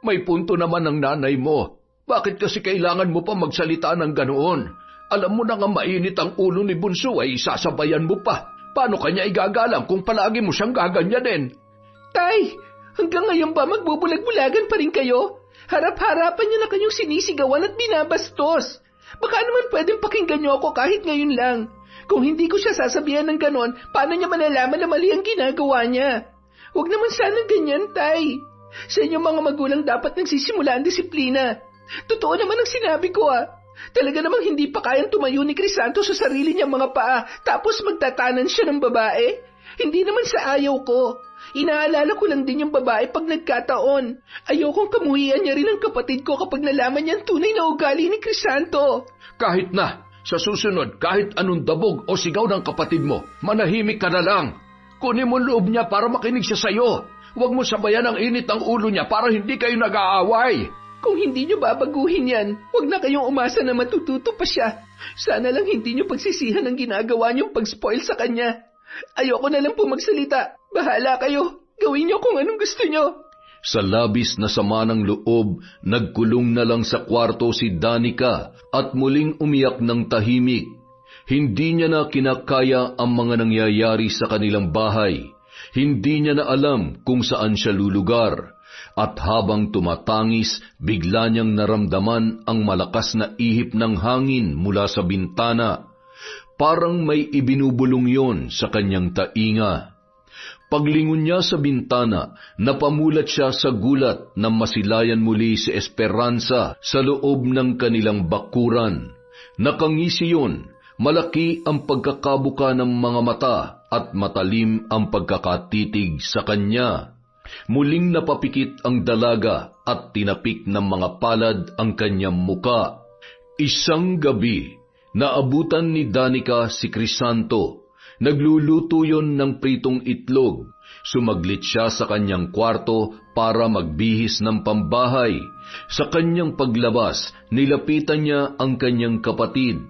May punto naman ang nanay mo. Bakit kasi kailangan mo pa magsalita ng ganoon? Alam mo na nga mainit ang ulo ni Bunso ay sasabayan mo pa. Paano kanya igagalang kung palagi mo siyang gaganyanin? Tay, hanggang ngayon ba magbubulag-bulagan pa rin kayo? Harap-harapan niyo na kanyong sinisigawan at binabastos. Baka naman pwedeng pakinggan niyo ako kahit ngayon lang. Kung hindi ko siya sasabihan ng ganon, paano niya malalaman na mali ang ginagawa niya? Huwag naman sanang ganyan, Tay. Sa inyong mga magulang dapat nagsisimula ang disiplina. Totoo naman ang sinabi ko Talaga namang hindi pa kayang tumayo ni Crisanto sa sarili niyang mga paa tapos magtatanan siya ng babae. Hindi naman sa ayaw ko. Inaalala ko lang din yung babae pag nagkataon. Ayokong kamuhian niya rin ang kapatid ko kapag nalaman niya ang tunay na ugali ni Crisanto. Kahit na, sa susunod, kahit anong dabog o sigaw ng kapatid mo, manahimik ka na lang. Kunin mo loob niya para makinig siya sa'yo. Huwag mo sabayan ang init ng ulo niya para hindi kayo nag-aaway. Kung hindi niyo babaguhin yan, huwag na kayong umasa na matututo pa siya. Sana lang hindi niyo pagsisihan ang ginagawa niyong pag-spoil sa kanya. Ayoko na lang po magsalita. Bahala kayo. Gawin niyo kung anong gusto niyo. Sa labis na sama ng loob, nagkulong na lang sa kwarto si Danica at muling umiyak ng tahimik. Hindi niya na kinakaya ang mga nangyayari sa kanilang bahay. Hindi niya na alam kung saan siya lulugar. At habang tumatangis, bigla niyang naramdaman ang malakas na ihip ng hangin mula sa bintana. Parang may ibinubulong yon sa kanyang tainga. Paglingon niya sa bintana, napamulat siya sa gulat na masilayan muli si Esperanza sa loob ng kanilang bakuran. Nakangisi yun, malaki ang pagkakabuka ng mga mata at matalim ang pagkakatitig sa kanya. Muling napapikit ang dalaga at tinapik ng mga palad ang kanyang muka. Isang gabi, naabutan ni Danica si Crisanto. Nagluluto yon ng pritong itlog. Sumaglit siya sa kanyang kwarto para magbihis ng pambahay. Sa kanyang paglabas, nilapitan niya ang kanyang kapatid.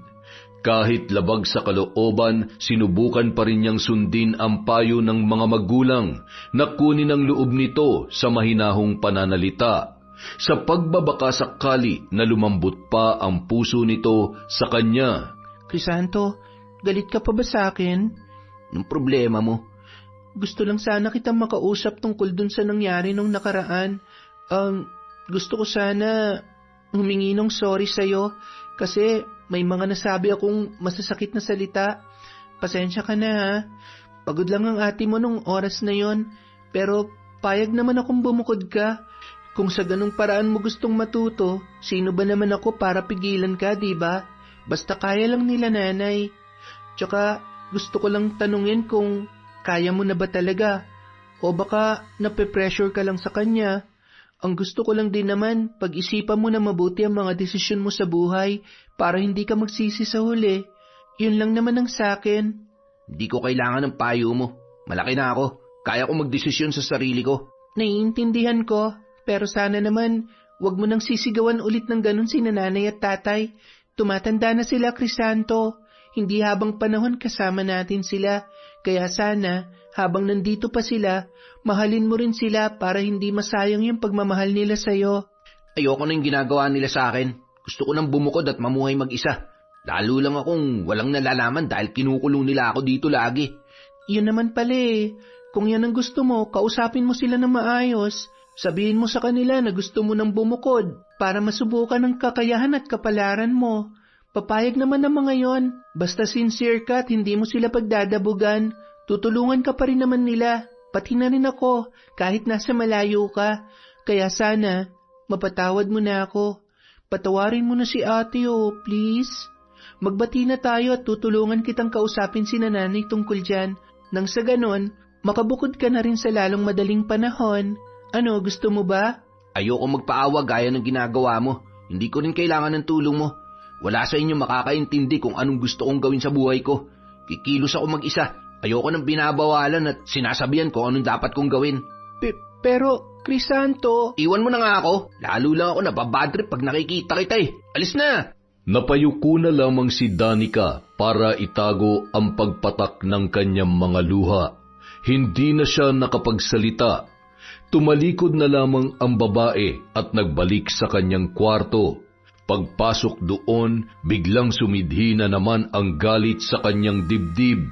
Kahit labag sa kalooban, sinubukan pa rin niyang sundin ang payo ng mga magulang na kunin ang loob nito sa mahinahong pananalita. Sa pagbabaka sakali na lumambot pa ang puso nito sa kanya. Crisanto, galit ka pa ba sa akin? Anong problema mo? Gusto lang sana kitang makausap tungkol dun sa nangyari nung nakaraan. Gusto ko sana humingi ng sorry sa'yo kasi may mga nasabi akong masasakit na salita. Pasensya ka na ha. Pagod lang ang ate mo nung oras na yon. Pero payag naman akong bumukod ka. Kung sa ganung paraan mo gustong matuto, sino ba naman ako para pigilan ka, diba? Basta kaya lang nila nanay. Tsaka gusto ko lang tanungin kung kaya mo na ba talaga? O baka nape-pressure ka lang sa kanya? Ang gusto ko lang din naman, pag-isipan mo na mabuti ang mga desisyon mo sa buhay para hindi ka magsisi sa huli. Yun lang naman ang sakin. Hindi ko kailangan ng payo mo. Malaki na ako. Kaya ko magdesisyon sa sarili ko. Naiintindihan ko, pero sana naman, wag mo nang sisigawan ulit ng ganun si nanay at tatay. Tumatanda na sila, Crisanto. Hindi habang panahon kasama natin sila. Kaya sana, habang nandito pa sila, mahalin mo rin sila para hindi masayang yung pagmamahal nila sa'yo. Ayoko na yung ginagawa nila sa akin. Gusto ko nang bumukod at mamuhay mag-isa. Lalo lang akong walang nalalaman dahil kinukulong nila ako dito lagi. Yun naman pala eh. Kung yan ang gusto mo, kausapin mo sila ng maayos. Sabihin mo sa kanila na gusto mo nang bumukod para masubukan ang kakayahan at kapalaran mo. Papayag naman ang mga yon. Basta sincere ka at hindi mo sila pagdadabugan. Tutulungan ka pa rin naman nila. Pati na rin ako, kahit nasa malayo ka. Kaya sana, mapatawad mo na ako. Patawarin mo na si ate please. Magbati na tayo at tutulungan kitang kausapin si nanay tungkol dyan. Nang sa ganon, makabukod ka na rin sa lalong madaling panahon. Ano, gusto mo ba? Ayoko magpaawa gaya ng ginagawa mo. Hindi ko rin kailangan ng tulong mo. Wala sa inyo makakaintindi kung anong gusto kong gawin sa buhay ko. Kikilos ako mag-isa. Ayoko nang binabawalan at sinasabihan ko anong dapat kong gawin. Pero, Crisanto... Iwan mo na nga ako. Lalo lang ako nababadrip pag nakikita kita eh. Alis na! Napayuko na lamang si Danica para itago ang pagpatak ng kanyang mga luha. Hindi na siya nakapagsalita. Tumalikod na lamang ang babae at nagbalik sa kanyang kwarto. Pagpasok doon, biglang sumidhi na naman ang galit sa kanyang dibdib.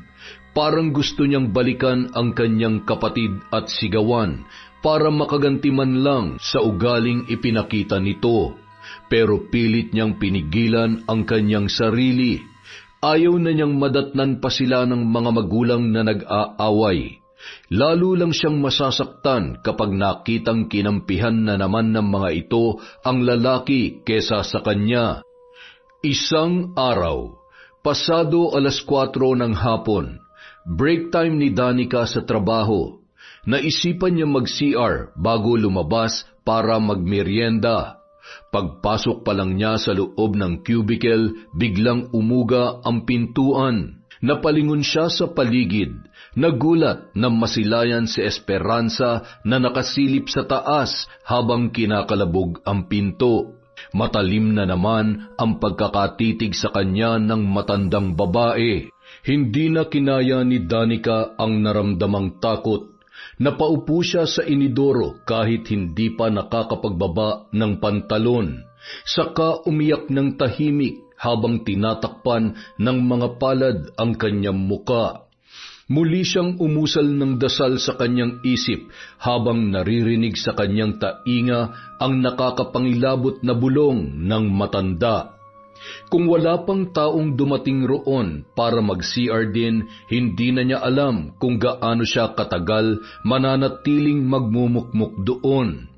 Parang gusto niyang balikan ang kanyang kapatid at sigawan para makaganti man lang sa ugaling ipinakita nito. Pero pilit niyang pinigilan ang kanyang sarili. Ayaw na niyang madatnan pa sila ng mga magulang na nag-aaway. Lalo lang siyang masasaktan kapag nakitang kinampihan na naman ng mga ito ang lalaki kesa sa kanya. Isang araw, pasado 4:00 ng hapon, break time ni Danica sa trabaho. Naisipan niya mag-CR bago lumabas para magmerienda. Pagpasok pa lang niya sa loob ng cubicle, biglang umuga ang pintuan. Napalingon siya sa paligid. Nagulat na masilayan si Esperanza na nakasilip sa taas habang kinakalabog ang pinto. Matalim na naman ang pagkakatitig sa kanya ng matandang babae. Hindi na kinaya ni Danica ang naramdamang takot. Napaupo siya sa inidoro kahit hindi pa nakakapagbaba ng pantalon. Saka umiyak ng tahimik habang tinatakpan ng mga palad ang kanyang muka. Muli siyang umusal ng dasal sa kanyang isip habang naririnig sa kanyang tainga ang nakakapangilabot na bulong ng matanda. Kung wala pang taong dumating roon para mag-CR din, hindi na niya alam kung gaano siya katagal mananatiling magmumukmuk doon.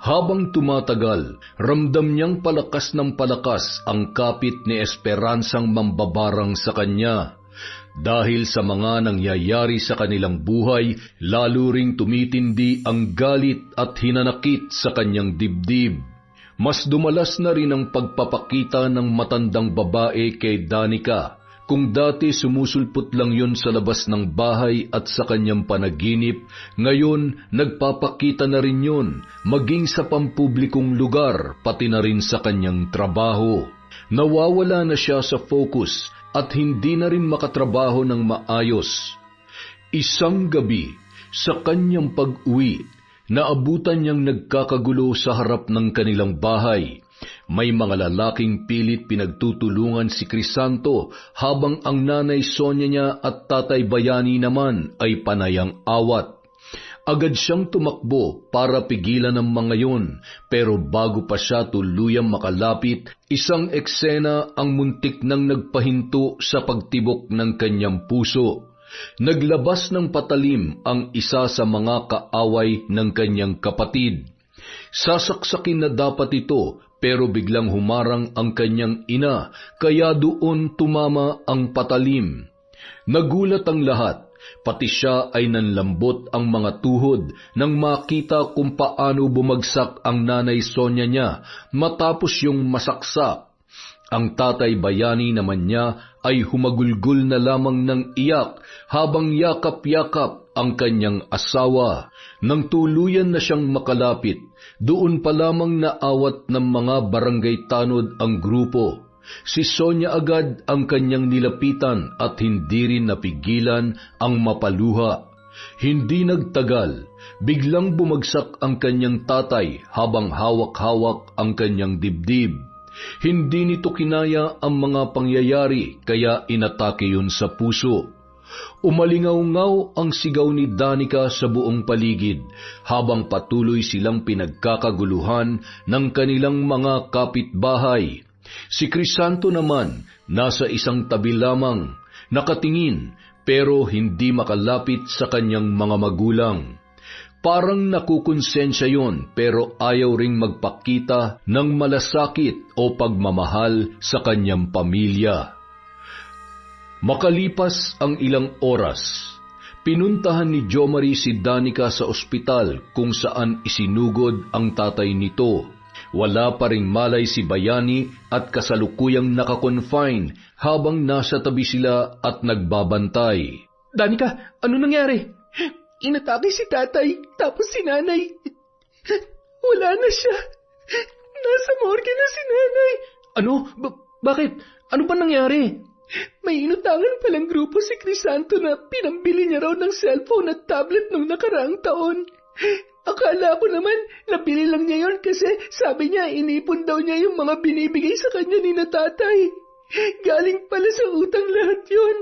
Habang tumatagal, ramdam niyang palakas ng palakas ang kapit ni Esperansang mambabarang sa kanya. Dahil sa mga nangyayari sa kanilang buhay, lalo ring tumitindi ang galit at hinanakit sa kanyang dibdib. Mas dumalas na rin ang pagpapakita ng matandang babae kay Danica. Kung dati sumusulpot lang yun sa labas ng bahay at sa kanyang panaginip, ngayon nagpapakita na rin yun maging sa pampublikong lugar pati na rin sa kanyang trabaho. Nawawala na siya sa focus at hindi na rin makatrabaho ng maayos. Isang gabi, sa kanyang pag-uwi, naabutan niyang nagkakagulo sa harap ng kanilang bahay. May mga lalaking pilit pinagtutulungan si Crisanto habang ang nanay Sonia niya at tatay Bayani naman ay panayang awat. Agad siyang tumakbo para pigilan ang mga yon, pero bago pa siya tuluyang makalapit, isang eksena ang muntik nang nagpahinto sa pagtibok ng kanyang puso. Naglabas ng patalim ang isa sa mga kaaway ng kanyang kapatid. Sasaksakin na dapat ito, pero biglang humarang ang kanyang ina, kaya doon tumama ang patalim. Nagulat ang lahat. Pati siya ay nanlambot ang mga tuhod nang makita kung paano bumagsak ang nanay Sonia niya matapos yung masaksak. Ang tatay Bayani naman niya ay humagulgol na lamang ng iyak habang yakap-yakap ang kanyang asawa. Nang tuluyan na siyang makalapit, doon pa lamang naawat ng mga barangay tanod ang grupo. Si Sonia agad ang kanyang nilapitan at hindi rin napigilan ang mapaluha. Hindi nagtagal, biglang bumagsak ang kanyang tatay habang hawak-hawak ang kanyang dibdib. Hindi nito kinaya ang mga pangyayari kaya inatake yun sa puso. Umalingaw-ngaw ang sigaw ni Danica sa buong paligid habang patuloy silang pinagkakaguluhan ng kanilang mga kapitbahay. Si Crisanto naman nasa isang tabi lamang, nakatingin pero hindi makalapit sa kanyang mga magulang. Parang nakukonsensya yon pero ayaw ring magpakita ng malasakit o pagmamahal sa kanyang pamilya. Makalipas ang ilang oras, pinuntahan ni Jomari si Danica sa ospital kung saan isinugod ang tatay nito. Wala pa ring malay si Bayani at kasalukuyang nakakonfine habang nasa tabi sila at nagbabantay. Danica, ano nangyari? Inatake si tatay, tapos si nanay. Wala na siya. Nasa morgue na si nanay. Ano? Bakit? Ano ba nangyari? May inutangan palang grupo si Crisanto na pinambili niya raw ng cellphone at tablet nung nakaraang taon. Akala ko naman, nabili lang niya yon kasi sabi niya inipon daw niya yung mga binibigay sa kanya ni na tatay. Galing pala sa utang lahat yon.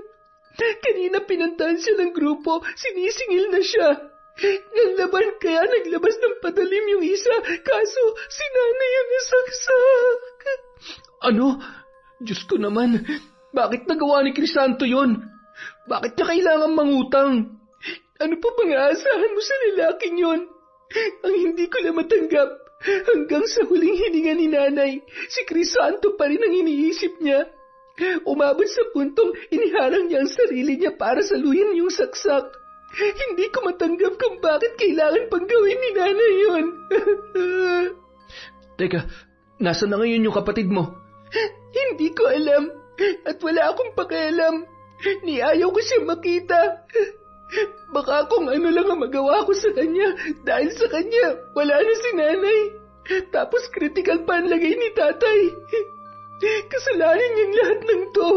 Kanina pinuntahan siya ng grupo, sinisingil na siya. Ng laban kaya naglabas ng patalim yung isa, kaso si nanay yung nasaksak. Ano? Diyos ko naman, bakit nagawa ni Crisanto yon? Bakit niya kailangan mangutang? Ano pa bang aasahan mo sa lalaking yon? Ang hindi ko na matanggap, hanggang sa huling hininga ni nanay, si Crisanto pa rin ang iniisip niya. Umabot sa puntong iniharang niya ang sarili niya para saluhin yung saksak. Hindi ko matanggap kung bakit kailangan pang gawin ni nanay yon. Teka, nasa na ngayon yung kapatid mo? Hindi ko alam, at wala akong pakialam. Niayaw ko siya makita. Baka kung ano lang ang magawa ko sa kanya, dahil sa kanya, wala na si nanay. Tapos critical pa ang lagay ni tatay. Kasalanan niyang lahat ng to.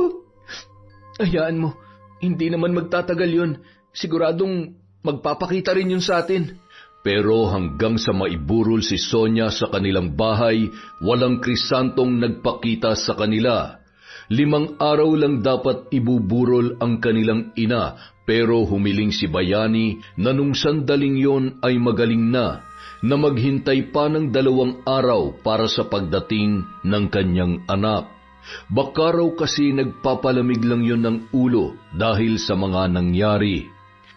Hayaan mo, hindi naman magtatagal yun. Siguradong magpapakita rin yun sa atin. Pero hanggang sa maiburol si Sonia sa kanilang bahay, walang Crisantong nagpakita sa kanila. 5 araw lang dapat ibuburol ang kanilang ina, pero humiling si Bayani na nung sandaling yon ay magaling na maghintay pa ng 2 araw para sa pagdating ng kanyang anak. Baka raw kasi nagpapalamig lang yon ng ulo dahil sa mga nangyari.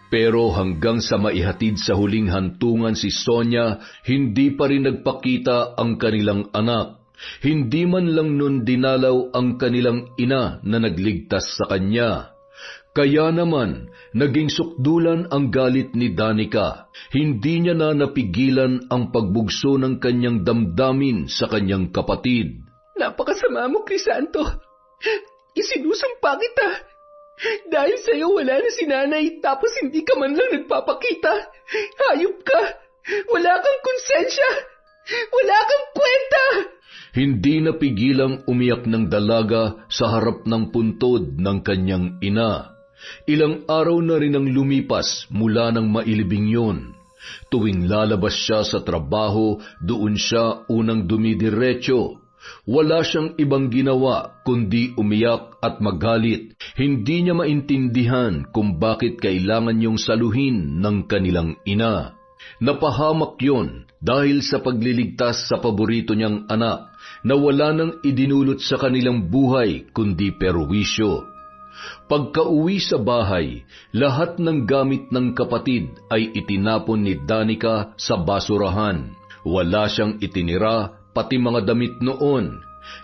Pero hanggang sa maihatid sa huling hantungan si Sonia, hindi pa rin nagpakita ang kanilang anak. Hindi man lang nun dinalaw ang kanilang ina na nagligtas sa kanya. Kaya naman, naging sukdulan ang galit ni Danica. Hindi niya na napigilan ang pagbugso ng kanyang damdamin sa kanyang kapatid. Napakasama mo, Crisanto. Isinusumpa kita. Dahil sa'yo wala na si nanay, tapos hindi ka man lang nagpapakita. Hayop ka. Wala kang konsensya. Wala kang kwenta. Hindi napigilang umiyak ng dalaga sa harap ng puntod ng kanyang ina. Ilang araw na rin ang lumipas mula nang mailibing yun. Tuwing lalabas siya sa trabaho, doon siya unang dumidiretso. Wala siyang ibang ginawa kundi umiyak at magalit. Hindi niya maintindihan kung bakit kailangan niyong saluhin ng kanilang ina. Napahamak yon dahil sa pagliligtas sa paborito niyang anak na wala nang idinulot sa kanilang buhay kundi perwisyo. Pagka-uwi sa bahay, lahat ng gamit ng kapatid ay itinapon ni Danica sa basurahan. Wala siyang itinira, pati mga damit noon.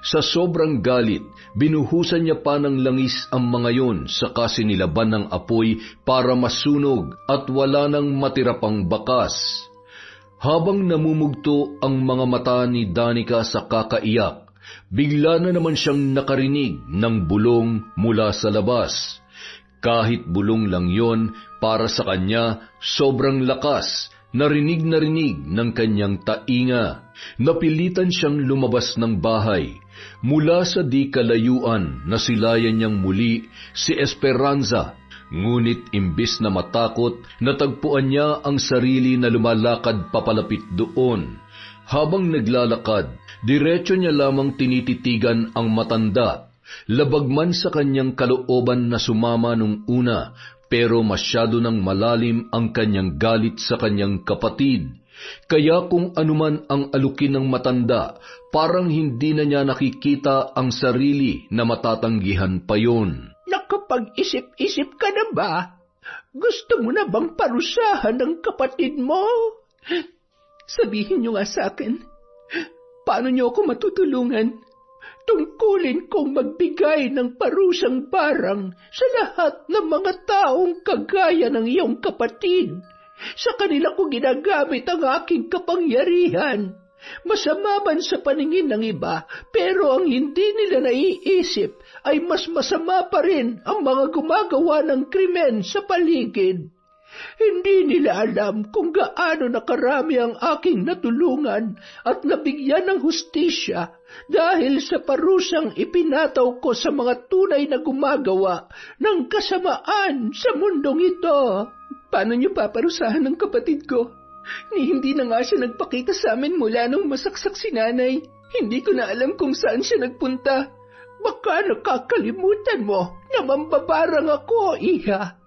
Sa sobrang galit, binuhusan niya pa ng langis ang mga yon saka sinilaban ng apoy para masunog at wala nang matira pang bakas. Habang namumugto ang mga mata ni Danica sa kakaiyak, bigla na naman siyang nakarinig ng bulong mula sa labas. Kahit bulong lang yon, para sa kanya sobrang lakas. Narinig ng kanyang tainga. Napilitan siyang lumabas ng bahay. Mula sa di kalayuan, nasilayan niyang muli si Esperanza. Ngunit imbis na matakot, natagpuan niya ang sarili na lumalakad papalapit doon. Habang naglalakad, diretso niya lamang tinititigan ang matanda. Labag man sa kanyang kalooban na sumama nung una, pero masyado nang malalim ang kanyang galit sa kanyang kapatid. Kaya kung anuman ang alukin ng matanda, parang hindi na niya nakikita ang sarili na matatanggihan pa yon. Nakapag-isip-isip ka na ba? Gusto mo na bang parusahan ang kapatid mo? Sabihin niyo nga sa akin, paano niyo ako matutulungan? Tungkulin kong magbigay ng parusang barang sa lahat ng mga taong kagaya ng iyong kapatid. Sa kanila ko ginagamit ang aking kapangyarihan. Masama man sa paningin ng iba, pero ang hindi nila naiisip ay mas masama pa rin ang mga gumagawa ng krimen sa paligid. Hindi nila alam kung gaano nakarami ang aking natulungan at nabigyan ng hustisya dahil sa parusang ipinataw ko sa mga tunay na gumagawa ng kasamaan sa mundong ito. Paano niyo paparusahan ng kapatid ko? Hindi na nga siya nagpakita sa amin mula nung masaksak si nanay. Hindi ko na alam kung saan siya nagpunta. Baka nakakalimutan mo na mambabarang ako, iha.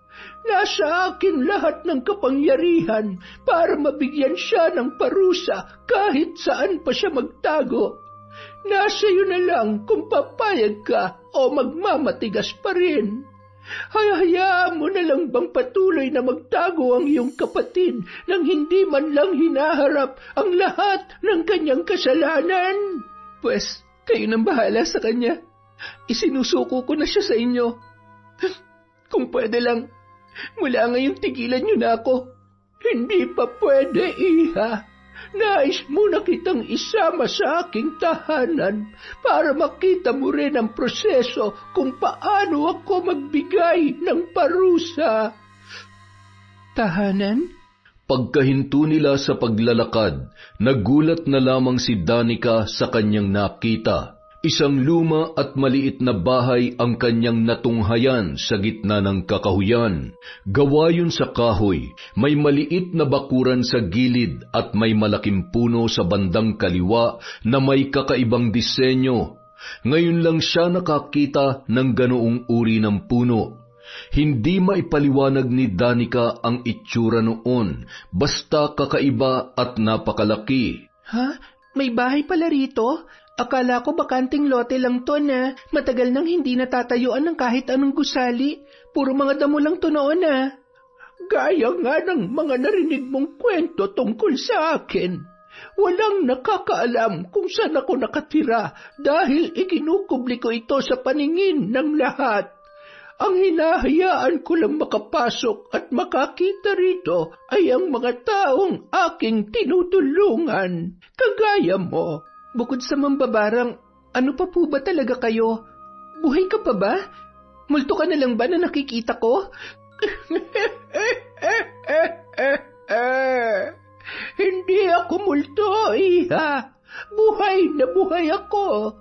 Nasa akin lahat ng kapangyarihan para mabigyan siya ng parusa kahit saan pa siya magtago. Nasa iyo na lang kung papayag ka o magmamatigas pa rin. Hayaan mo na lang bang patuloy na magtago ang iyong kapatid nang hindi man lang hinaharap ang lahat ng kanyang kasalanan? Pues, kayo nang bahala sa kanya. Isinusuko ko na siya sa inyo. Kung pwede lang, mula ngayon tigilan niyo na ako. Hindi pa pwede, iha. Nais mo na kitang isama sa aking tahanan para makita mo rin ang proseso kung paano ako magbigay ng parusa. Tahanan? Pagkahinto nila sa paglalakad, nagulat na lamang si Danica sa kanyang nakita. Isang luma at maliit na bahay ang kanyang natunghayan sa gitna ng kakahuyan. Gawa yun sa kahoy, may maliit na bakuran sa gilid at may malaking puno sa bandang kaliwa na may kakaibang disenyo. Ngayon lang siya nakakita ng ganoong uri ng puno. Hindi maipaliwanag ni Danica ang itsura noon, basta kakaiba at napakalaki. Ha? May bahay pala rito? Akala ko bakanting lote lang to na matagal nang hindi natatayuan ng kahit anong gusali. Puro mga damo lang to noon na. Gaya nga ng mga narinig mong kwento tungkol sa akin. Walang nakakaalam kung saan ako nakatira dahil ikinukubli ko ito sa paningin ng lahat. Ang hinahayaan ko lang makapasok at makakita rito ay ang mga taong aking tinutulungan, kagaya mo. Bukod sa mambabarang, ano pa po ba talaga kayo? Buhay ka pa ba? Multo ka na lang ba na nakikita ko? Hindi ako multo, iha. Buhay na buhay ako.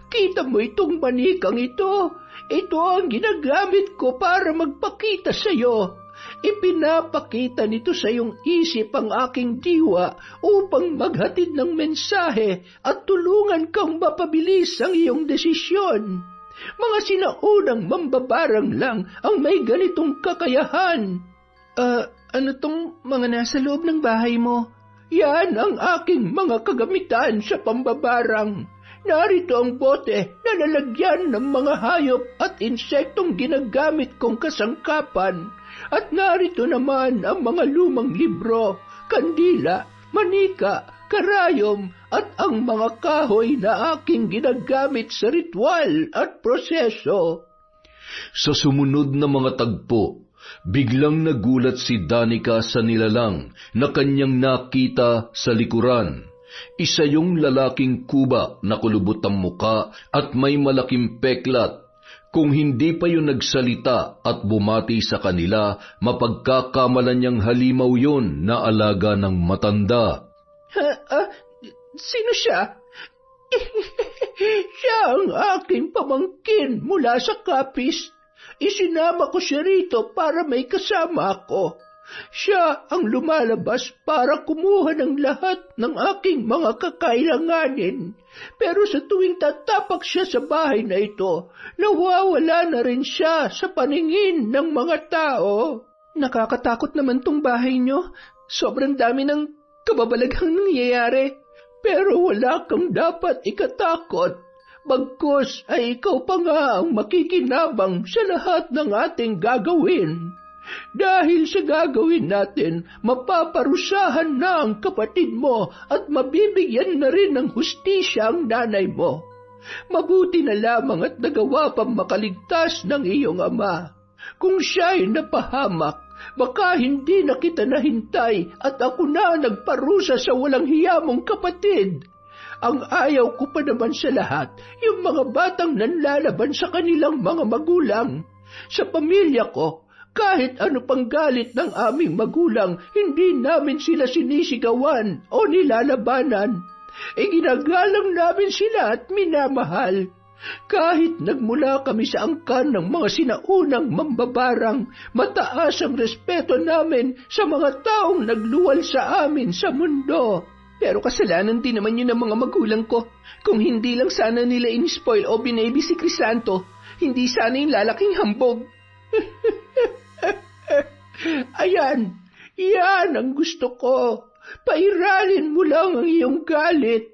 Kita mo itong manikang ito. Ito ang ginagamit ko para magpakita sa iyo. Ipinapakita nito sa iyong isip ang aking diwa upang maghatid ng mensahe at tulungan kang mapabilis ang iyong desisyon. Mga sinaunang mambabarang lang ang may ganitong kakayahan. Ano tong mga nasa loob ng bahay mo? Yan ang aking mga kagamitan sa pambabarang. Narito ang bote na lalagyan ng mga hayop at insektong ginagamit kong kasangkapan. At narito naman ang mga lumang libro, kandila, manika, karayom at ang mga kahoy na aking ginagamit sa ritual at proseso. Sa sumunod na mga tagpo, biglang nagulat si Danica sa nilalang na kanyang nakita sa likuran. Isa yung lalaking kuba na kulubot ang muka at may malaking peklat. Kung hindi pa yun nagsalita at bumati sa kanila, mapagkakamalan niyang halimaw yun na alaga ng matanda. Sino siya? Siya ang aking pamangkin mula sa Capiz. Isinama ko siya rito para may kasama ako. Siya ang lumalabas para kumuha ng lahat ng aking mga kakailanganin. Pero sa tuwing tatapak siya sa bahay na ito, nawawala na rin siya sa paningin ng mga tao. Nakakatakot naman tong bahay niyo. Sobrang dami ng kababalaghang nangyayari. Pero wala kang dapat ikatakot. Bagkus ay ikaw pa nga ang makikinabang sa lahat ng ating gagawin. Dahil sa gagawin natin, mapaparusahan na ang kapatid mo at mabibigyan na rin ng hustisya ang nanay mo. Mabuti na lamang at nagawa pang makaligtas ng iyong ama. Kung siya'y napahamak, baka hindi na kita nahintay at ako na nagparusa sa walang hiya mong kapatid. Ang ayaw ko pa naman sa lahat, yung mga batang nanlalaban sa kanilang mga magulang. Sa pamilya ko, kahit ano pang galit ng aming magulang, hindi namin sila sinisigawan o nilalabanan. Ginagalang namin sila at minamahal. Kahit nagmula kami sa angkan ng mga sinaunang mambabarang, mataas ang respeto namin sa mga taong nagluwal sa amin sa mundo. Pero kasalanan din naman yun ng mga magulang ko. Kung hindi lang sana nila in-spoil o binaby si Crisanto, hindi sana yung lalaking hambog. Ayan, yan ang gusto ko. Pairalin mo lang ang iyong galit.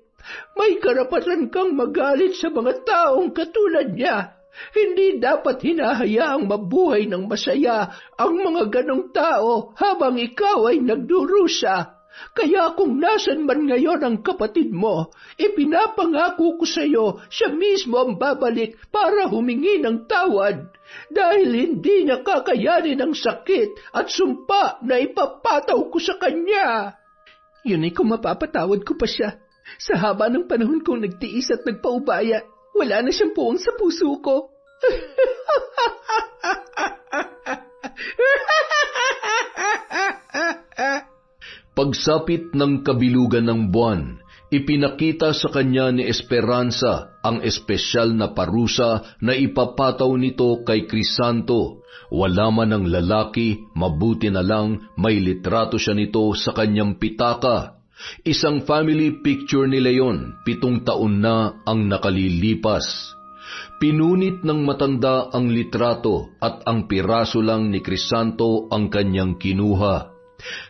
May karapatan kang magalit sa mga taong katulad niya. Hindi dapat hinahayaang mabuhay ng masaya ang mga ganong tao habang ikaw ay nagdurusa. Kaya kung nasan man ngayon ang kapatid mo, ipinapangako ko sa iyo, siya mismo ang babalik para humingi ng tawad. Dahil hindi niya kakayanin ang sakit at sumpa na ipapataw ko sa kanya. Yun ay kung mapapatawad ko pa siya. Sa haba ng panahon kong nagtiis at nagpaubaya, wala na siyang puwang sa puso ko. Pagsapit ng kabilugan ng buwan, ipinakita sa kanya ni Esperanza ang espesyal na parusa na ipapataw nito kay Crisanto. Wala man ang lalaki, mabuti na lang may litrato siya nito sa kanyang pitaka. Isang family picture nila yon, 7 taon na ang nakalilipas. Pinunit ng matanda ang litrato at ang piraso lang ni Crisanto ang kanyang kinuha.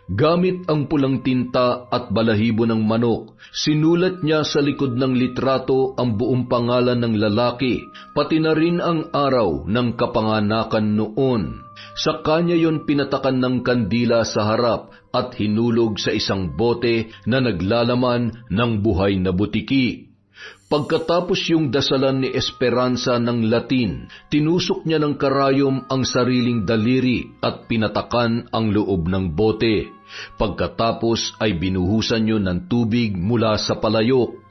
Gamit ang pulang tinta at balahibo ng manok, sinulat niya sa likod ng litrato ang buong pangalan ng lalaki, pati na rin ang araw ng kapanganakan noon. Sa kanya yon pinatakan ng kandila sa harap at hinulog sa isang bote na naglalaman ng buhay na butiki. Pagkatapos yung dasalan ni Esperanza ng Latin, tinusok niya ng karayom ang sariling daliri at pinatakan ang loob ng bote. Pagkatapos ay binuhusan niyo ng tubig mula sa palayok.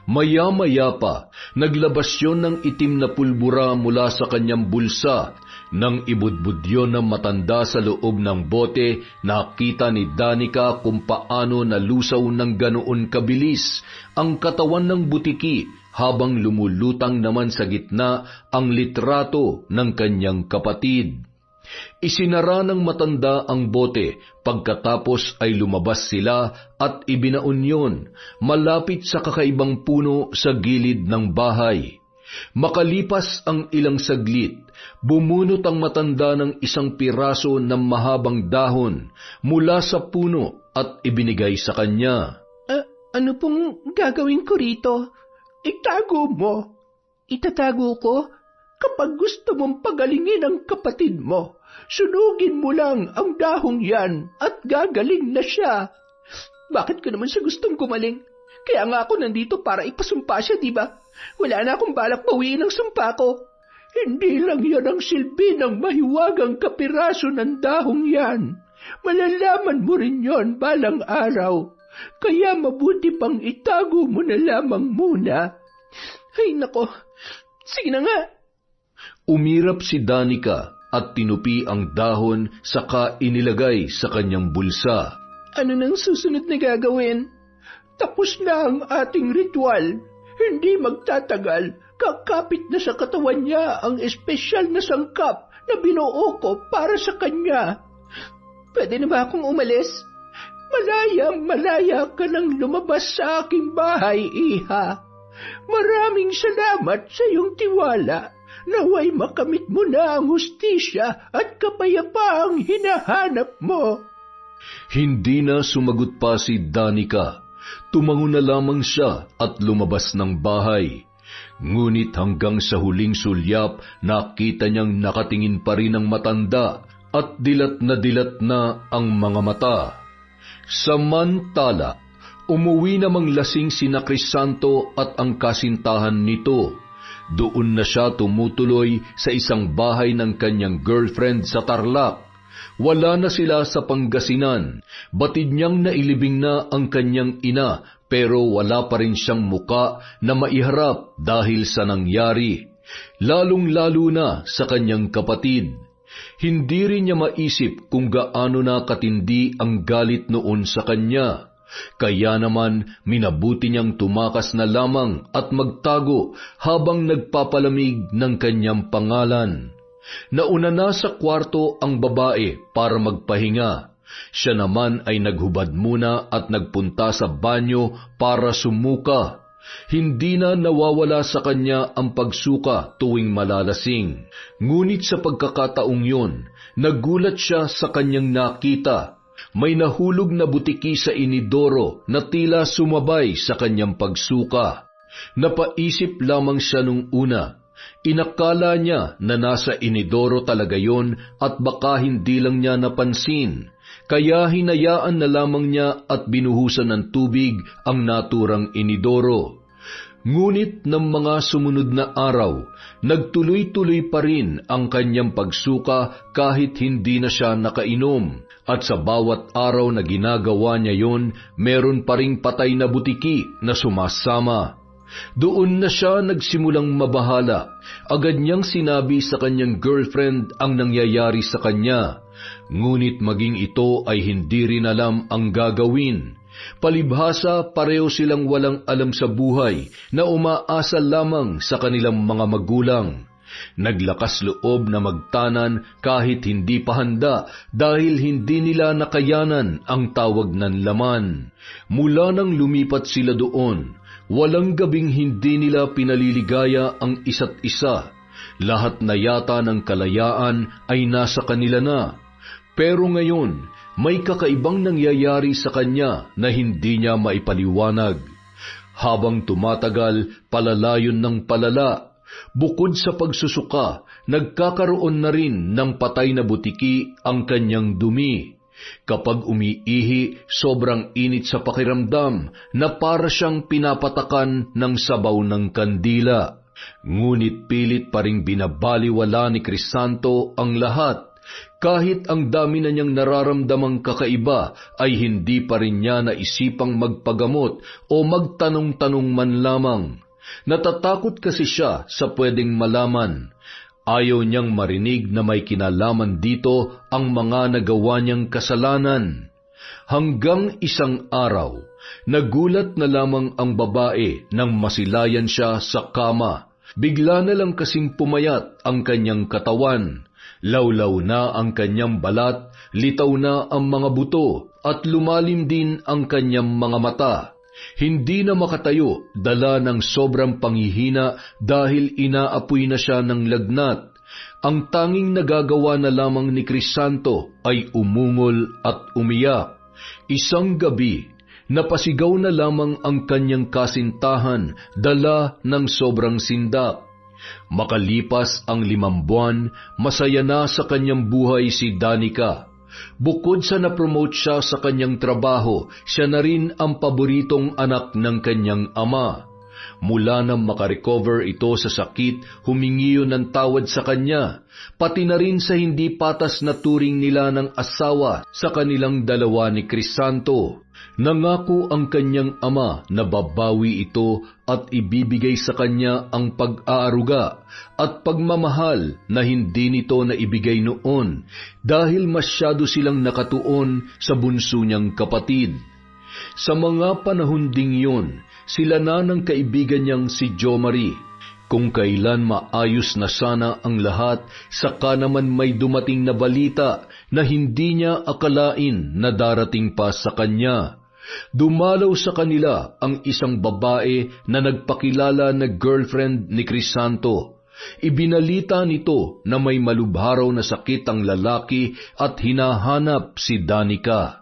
Maya-maya pa, naglabas yun ng itim na pulbura mula sa kanyang bulsa. Nang ibudbud yun ng matanda sa loob ng bote, nakita ni Danica kung paano nalusaw ng ganoon kabilis ang katawan ng butiki habang lumulutang naman sa gitna ang litrato ng kanyang kapatid. Isinara ng matanda ang bote, pagkatapos ay lumabas sila at ibinaon yun malapit sa kakaibang puno sa gilid ng bahay. Makalipas ang ilang saglit, bumunot ang matanda ng isang piraso ng mahabang dahon mula sa puno at ibinigay sa kanya. Ano pong gagawin ko rito? Itago mo. Itatago ko? Kapag gusto mong pagalingin ang kapatid mo, sunugin mo lang ang dahong yan at gagaling na siya. Bakit ko naman siya gustong gumaling? Kaya nga ako nandito para ipasumpa siya, di ba? Wala na akong balak bawiin ang sumpa ko. Hindi lang yan ang silbi ng mahiwagang kapiraso ng dahong yan. Malalaman mo rin yon balang araw. Kaya mabuti pang itago mo na lamang muna. Ay nako, sige na nga. Umirap si Danica at tinupi ang dahon saka inilagay sa kanyang bulsa. Ano nang susunod na gagawin? Tapos na ang ating ritual. Hindi magtatagal, kakapit na sa katawan niya ang espesyal na sangkap na binuo ko para sa kanya. Pwede na ba akong umalis? Malaya ka nang lumabas sa aking bahay, Iha. Maraming salamat sa iyong tiwala. Naway makamit mo na ang hustisya at kapayapaang hinahanap mo. Hindi na sumagot pa si Danica. Tumango na lamang siya at lumabas ng bahay. Ngunit hanggang sa huling sulyap, nakita niyang nakatingin pa rin ang matanda at dilat na ang mga mata. Samantala, umuwi namang lasing sina Crisanto at ang kasintahan nito. Doon na siya tumutuloy sa isang bahay ng kanyang girlfriend sa Tarlac. Wala na sila sa Pangasinan. Batid niyang nailibing na ang kanyang ina, pero wala pa rin siyang muka na maiharap dahil sa nangyari. Lalong-lalo na sa kanyang kapatid. Hindi rin niya maisip kung gaano na katindi ang galit noon sa kanya. Kaya naman minabuti niyang tumakas na lamang at magtago habang nagpapalamig ng kanyang pangalan. Nauna na sa kwarto ang babae para magpahinga. Siya naman ay naghubad muna at nagpunta sa banyo para sumuka. Hindi na nawawala sa kanya ang pagsuka tuwing malalasing. Ngunit sa pagkakataong yun, nagulat siya sa kanyang nakita. May nahulog na butiki sa inidoro na tila sumabay sa kanyang pagsuka. Napaisip lamang siya nung una. Inakala niya na nasa inidoro talaga yon at baka hindi lang niya napansin. Kaya hinayaan na lamang niya at binuhusan ng tubig ang naturang inidoro. Ngunit ng mga sumunod na araw, nagtuloy-tuloy pa rin ang kanyang pagsuka kahit hindi na siya nakainom. At sa bawat araw na ginagawa niya yon, meron pa ring patay na butiki na sumasama. Doon na siya nagsimulang mabahala. Agad niyang sinabi sa kanyang girlfriend ang nangyayari sa kanya. Ngunit maging ito ay hindi rin alam ang gagawin. Palibhasa pareho silang walang alam sa buhay na umaasa lamang sa kanilang mga magulang. Naglakas loob na magtanan kahit hindi pa handa dahil hindi nila nakayanan ang tawag ng laman. Mula nang lumipat sila doon, walang gabing hindi nila pinaliligaya ang isa't isa. Lahat na yata ng kalayaan ay nasa kanila na. Pero ngayon, may kakaibang nangyayari sa kanya na hindi niya maipaliwanag. Habang tumatagal, palalayon ng palala. Bukod sa pagsusuka, nagkakaroon na rin ng patay na butiki ang kanyang dumi. Kapag umiihi, sobrang init sa pakiramdam na para siyang pinapatakan ng sabaw ng kandila. Ngunit pilit pa ring binabaliwala ni Crisanto ang lahat. Kahit ang dami na niyang nararamdamang kakaiba ay hindi pa rin niya naisipang magpagamot o magtanong-tanong man lamang. Natatakot kasi siya sa pwedeng malaman. Ayaw niyang marinig na may kinalaman dito ang mga nagawa niyang kasalanan. Hanggang isang araw, nagulat na lamang ang babae nang masilayan siya sa kama. Bigla na lang kasing pumayat ang kanyang katawan. Lawlaw na ang kanyang balat, litaw na ang mga buto, at lumalim din ang kanyang mga mata. Hindi na makatayo, dala ng sobrang panghihina dahil inaapoy na siya ng lagnat. Ang tanging nagagawa na lamang ni Crisanto ay umungol at umiyak. Isang gabi, napasigaw na lamang ang kanyang kasintahan, dala ng sobrang sindak. Makalipas ang 5 buwan, masaya na sa kanyang buhay si Danica. Bukod sa napromote siya sa kanyang trabaho, siya na rin ang paboritong anak ng kanyang ama. Mula nang makarecover ito sa sakit, humingi yun ng tawad sa kanya, pati na rin sa hindi patas na turing nila ng asawa sa kanilang dalawa ni Crisanto. Nangako ang kanyang ama na babawi ito at ibibigay sa kanya ang pag-aaruga at pagmamahal na hindi nito naibigay noon dahil masyado silang nakatuon sa bunso niyang kapatid. Sa mga panahon ding yun, sila na ng kaibigan niyang si Jomari. Kung kailan maayos na sana ang lahat, saka naman may dumating na balita na hindi niya akalain na darating pa sa kanya. Dumalaw sa kanila ang isang babae na nagpakilala na girlfriend ni Crisanto. Ibinalita nito na may malubharaw na sakit ang lalaki at hinahanap si Danica.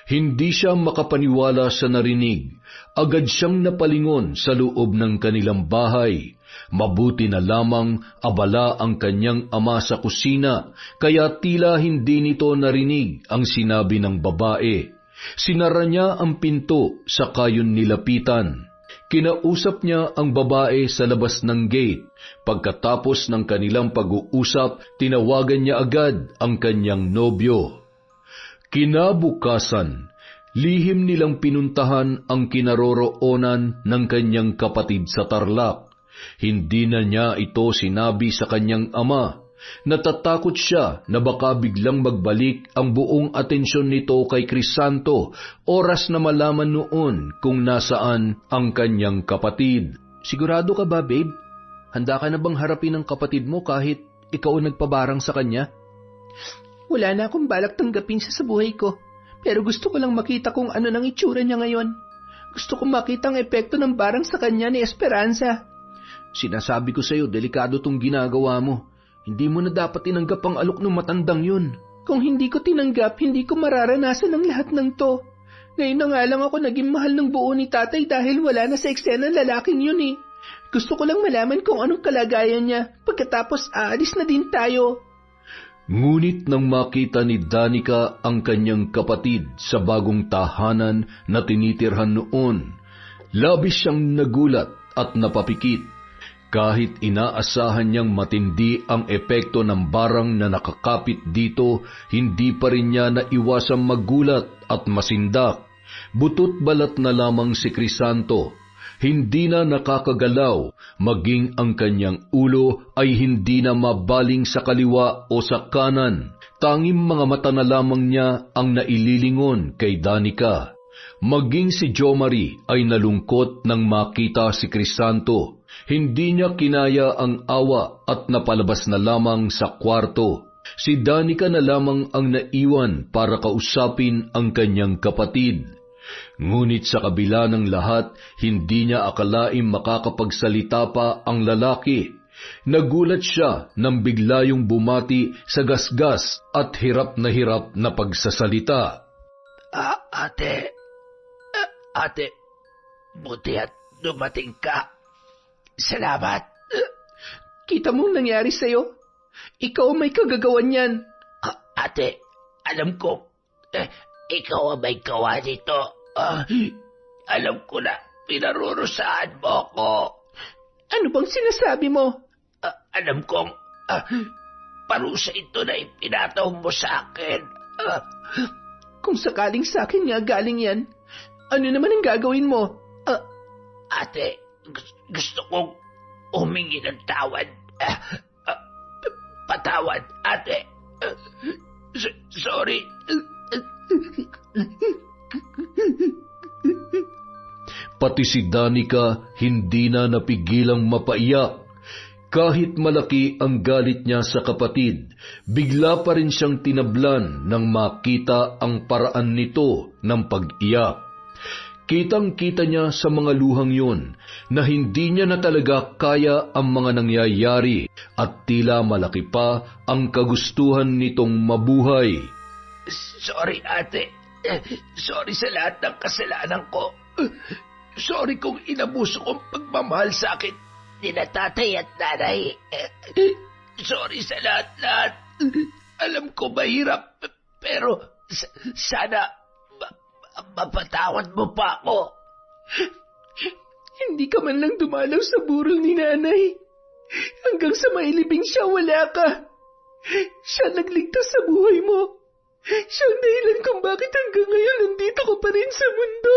Hindi siya makapaniwala sa narinig. Agad siyang napalingon sa loob ng kanilang bahay. Mabuti na lamang abala ang kanyang ama sa kusina, kaya tila hindi nito narinig ang sinabi ng babae. Sinara niya ang pinto sa kayon nilapitan. Kinausap niya ang babae sa labas ng gate. Pagkatapos ng kanilang pag-uusap, tinawagan niya agad ang kanyang nobyo. Kinabukasan, lihim nilang pinuntahan ang kinaroroonan ng kanyang kapatid sa Tarlac. Hindi na niya ito sinabi sa kanyang ama. Natatakot siya na baka biglang magbalik ang buong atensyon nito kay Crisanto oras na malaman noon kung nasaan ang kanyang kapatid. Sigurado ka ba, babe? Handa ka na bang harapin ang kapatid mo kahit ikaw ang nagpabarang sa kanya? Wala na akong balak tanggapin siya sa buhay ko, pero gusto ko lang makita kung ano nang itsura niya ngayon. Gusto kong makita ang epekto ng barang sa kanya ni Esperanza. Sinasabi ko sa'yo, delikado tong ginagawa mo. Hindi mo na dapat tinanggap ang alok ng matandang yun. Kung hindi ko tinanggap, hindi ko mararanasan ang lahat ng to. Ngayon na nga lang ako naging mahal ng buo ni tatay dahil wala na sa eksena ng lalaking yun eh. Gusto ko lang malaman kung anong kalagayan niya. Pagkatapos aalis na din tayo. Ngunit nang makita ni Danica ang kanyang kapatid sa bagong tahanan na tinitirhan noon, labis siyang nagulat at napapikit. Kahit inaasahan niyang matindi ang epekto ng barang na nakakapit dito, hindi pa rin niya naiwasang magulat at masindak. Butot balat na lamang si Crisanto. Hindi na nakakagalaw, maging ang kanyang ulo ay hindi na mabaling sa kaliwa o sa kanan. Tanging mga mata na lamang niya ang naililingon kay Danica. Maging si Jomari ay nalungkot nang makita si Crisanto. Hindi niya kinaya ang awa at napalabas na lamang sa kwarto. Si Danica na lamang ang naiwan para kausapin ang kanyang kapatid. Ngunit sa kabila ng lahat, hindi niya akalaing makakapagsalita pa ang lalaki. Nagulat siya nang bigla yung bumati sa gasgas at hirap na pagsasalita. Ate, buti at dumating ka. Salamat. Kita mong nangyari sa'yo? Ikaw ang may kagagawan yan. Ate, alam ko, ikaw ang may gawa nito. Alam ko na, pinarurusahan mo ako. Ano bang sinasabi mo? Alam kong, parusa ito na ipinataw mo sa akin. Kung sakaling sa akin nga galing yan, ano naman ang gagawin mo? Ate, gusto kong humingi ng tawad. Patawad, ate. Sorry. Pati si Danica hindi na napigilang mapaiyak. Kahit malaki ang galit niya sa kapatid, bigla pa rin siyang tinablan nang makita ang paraan nito ng pag-iyak. Kitang-kita niya sa mga luhang yun na hindi niya na talaga kaya ang mga nangyayari at tila malaki pa ang kagustuhan nitong mabuhay. Sorry, ate. Sorry sa lahat ng kasalanan ko. Sorry kung inabuso kong pagmamahal sa akin ni na tatay at nanay. Sorry sa lahat-lahat. Alam ko mahirap, Pero sana mapatawad mo pa ako. Hindi ka man lang dumalaw sa burol ni nanay. Hanggang sa mailibing siya, wala ka. Siya nagligtas sa buhay mo. Siya ang dahilan kung bakit hanggang ngayon nandito ka pa rin sa mundo.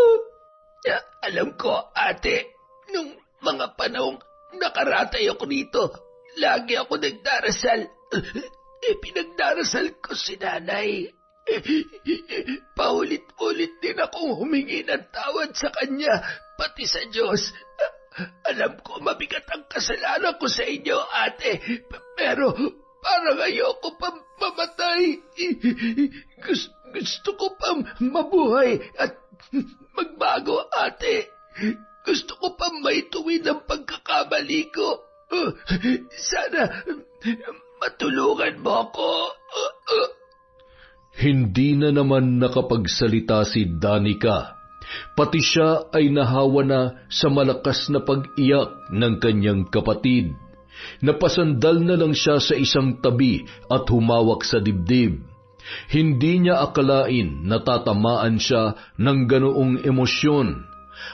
Alam ko, ate, nung mga panahong nakaratay ako dito, lagi ako nagdarasal. Pinagdarasal ko si nanay. Paulit-ulit din akong humingi ng tawad sa kanya, pati sa Diyos. Alam ko mabigat ang kasalanan ko sa inyo, ate, pero parang ayoko pang mamatay. Gusto ko pang mabuhay at magbago, ate. Gusto ko pang maituwid ang pagkakamali ko. Sana matulungan mo ako. Hindi na naman nakapagsalita si Danica. Pati siya ay nahawa na sa malakas na pag-iyak ng kanyang kapatid. Napasandal na lang siya sa isang tabi at humawak sa dibdib. Hindi niya akalain na tatamaan siya ng ganoong emosyon.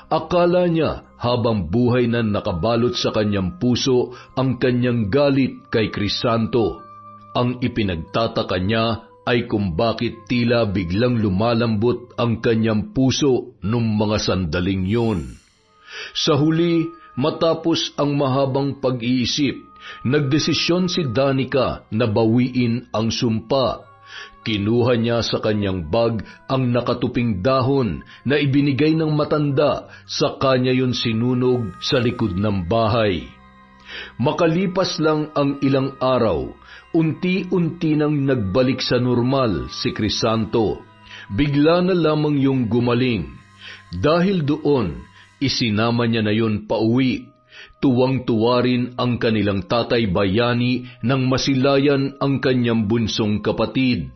Akala niya habang buhay na nakabalot sa kanyang puso ang kanyang galit kay Crisanto. Ang ipinagtataka niya ay kung bakit tila biglang lumalambot ang kanyang puso nung mga sandaling yun. Sa huli, matapos ang mahabang pag-iisip, nagdesisyon si Danica na bawiin ang sumpa. Kinuha niya sa kanyang bag ang nakatuping dahon na ibinigay ng matanda, sa kanya yun sinunog sa likod ng bahay. Makalipas lang ang ilang araw, unti-unti nang nagbalik sa normal si Crisanto. Bigla na lamang yung gumaling. Dahil doon, isinama niya na yun pauwi. Tuwang-tuwa rin ang kanilang tatay bayani nang masilayan ang kanyang bunsong kapatid.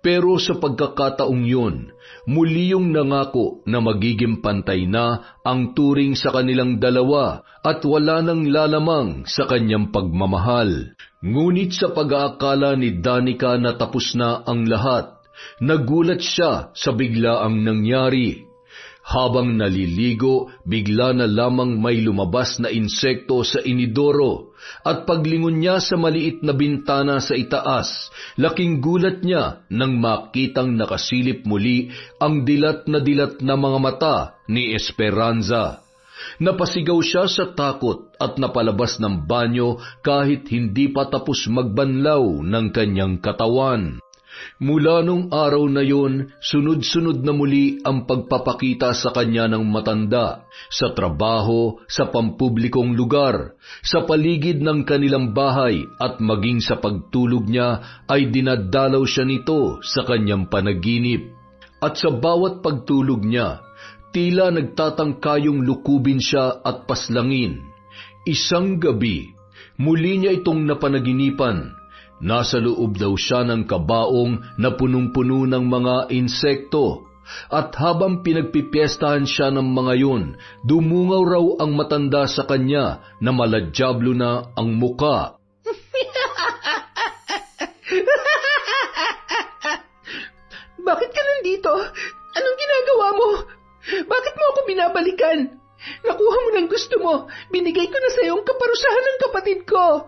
Pero sa pagkakataong yun, muli yung nangako na magiging pantay na ang turing sa kanilang dalawa at wala nang lalamang sa kanyang pagmamahal. Ngunit sa pag-aakala ni Danica na tapos na ang lahat, nagulat siya sa biglaang nangyari. Habang naliligo, bigla na lamang may lumabas na insekto sa inidoro at paglingon niya sa maliit na bintana sa itaas, laking gulat niya nang makitang nakasilip muli ang dilat na mga mata ni Esperanza. Napasigaw siya sa takot at napalabas ng banyo kahit hindi pa tapos magbanlaw ng kanyang katawan. Mula nung araw na yon, sunod-sunod na muli ang pagpapakita sa kanya ng matanda, sa trabaho, sa pampublikong lugar, sa paligid ng kanilang bahay at maging sa pagtulog niya ay dinadalaw siya nito sa kanyang panaginip. At sa bawat pagtulog niya, tila nagtatangkayong lukubin siya at paslangin. Isang gabi, muli niya itong napanaginipan. Nasa loob daw siya ng kabaong na punong-puno ng mga insekto. At habang pinagpipiestahan siya ng mga yun, dumungaw raw ang matanda sa kanya na maladyablo na ang muka. Bakit ka nandito? Anong ginagawa mo? Bakit mo ako binabalikan? Nakuha mo ng gusto mo. Binigay ko na sa iyo ang kaparusahan ng kapatid ko.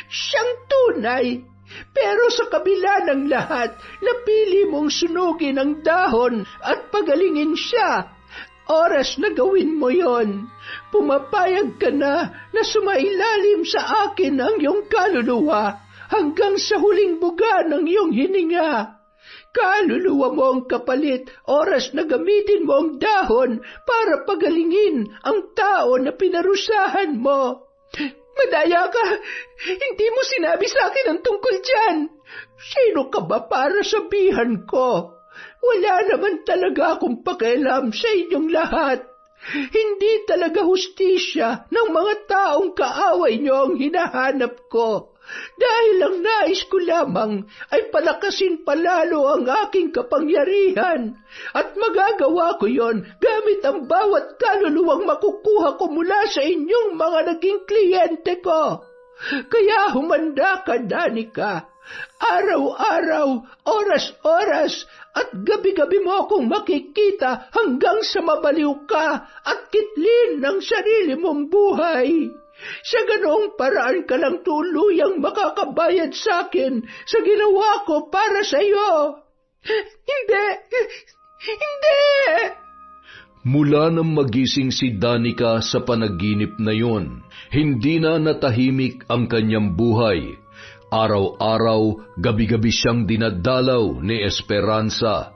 Siyang tunay. Pero sa kabila ng lahat, napili mong sunugin ang dahon at pagalingin siya. Oras na gawin mo yon. Pumapayag ka na sumailalim sa akin ang iyong kaluluwa hanggang sa huling buga ng iyong hininga. Kaluluwa mo ang kapalit, oras na gamitin mo ang dahon para pagalingin ang tao na pinarusahan mo. Madaya ka! Hindi mo sinabi sa akin ang tungkol dyan. Sino ka ba para sabihan ko? Wala naman talaga akong pakialam sa inyong lahat. Hindi talaga hustisya ng mga taong kaaway niyo ang hinahanap ko. Dahil ang nais ko lamang ay palakasin palalo ang aking kapangyarihan at magagawa ko yon gamit ang bawat kaluluwang makukuha ko mula sa inyong mga naging kliyente ko. Kaya humanda ka, Danica. Araw-araw, oras-oras, at gabi-gabi mo akong makikita hanggang sa mabaliw ka at kitlin ng sarili mong buhay. Sa ganoong paraan ka lang tuluyang makakabayad sa akin sa ginawa ko para sa iyo. Hindi! Hindi! Mula nang magising si Danica sa panaginip na yon, hindi na natahimik ang kanyang buhay. Araw-araw, gabi-gabi siyang dinadalaw ni Esperanza.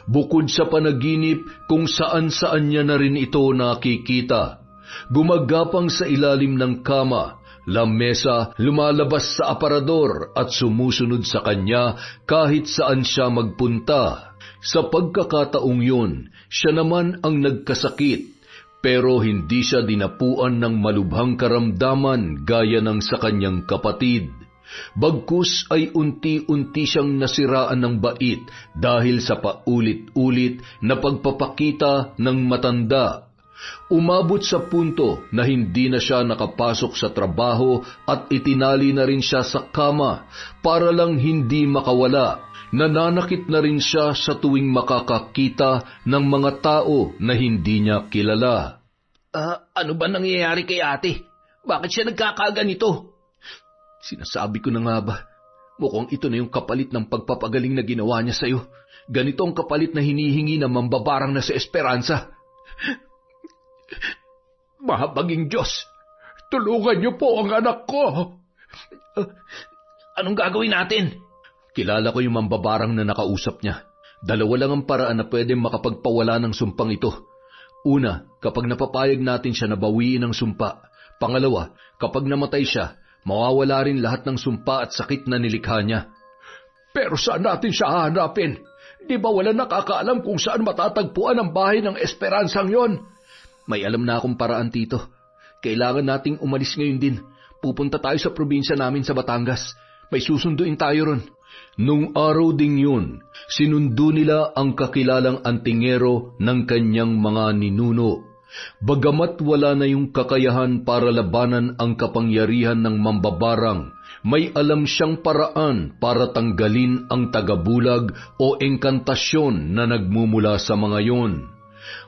Bukod sa panaginip kung saan-saan niya na rin ito nakikita. Gumagapang sa ilalim ng kama, lamesa, lumalabas sa aparador at sumusunod sa kanya kahit saan siya magpunta. Sa pagkakataong yun, siya naman ang nagkasakit, pero hindi siya dinapuan ng malubhang karamdaman gaya ng sa kanyang kapatid. Bagkus ay unti-unti siyang nasiraan ng bait dahil sa paulit-ulit na pagpapakita ng matanda. Umabot sa punto na hindi na siya nakapasok sa trabaho at itinali na rin siya sa kama para lang hindi makawala. Nananakit na rin siya sa tuwing makakakita ng mga tao na hindi niya kilala. Ano ba nangyayari kay ate? Bakit siya nagkakaganito? Sinasabi ko na nga ba, mukhang ito na yung kapalit ng pagpapagaling na ginawa niya sa'yo. Ganito ang kapalit na hinihingi ng mambabarang na si Esperanza. Mahabaging Diyos, tulungan niyo po ang anak ko. Anong gagawin natin? Kilala ko yung mambabarang na nakausap niya. Dalawa lang ang paraan na pwedeng makapagpawala ng sumpang ito. Una, kapag napapayag natin siya na bawiin ang sumpa. Pangalawa, kapag namatay siya, mawawala rin lahat ng sumpa at sakit na nilikha niya. Pero saan natin siya hahanapin? Di ba wala nakakaalam kung saan matatagpuan ang bahay ng Esperansang yon? May alam na akong paraan, Tito. Kailangan nating umalis ngayon din. Pupunta tayo sa probinsya namin sa Batangas. May susunduin tayo ron. Nung araw ding yun, sinundo nila ang kakilalang antingero ng kanyang mga ninuno. Bagamat wala na yung kakayahan para labanan ang kapangyarihan ng mambabarang, may alam siyang paraan para tanggalin ang tagabulag o engkantasyon na nagmumula sa mga yon.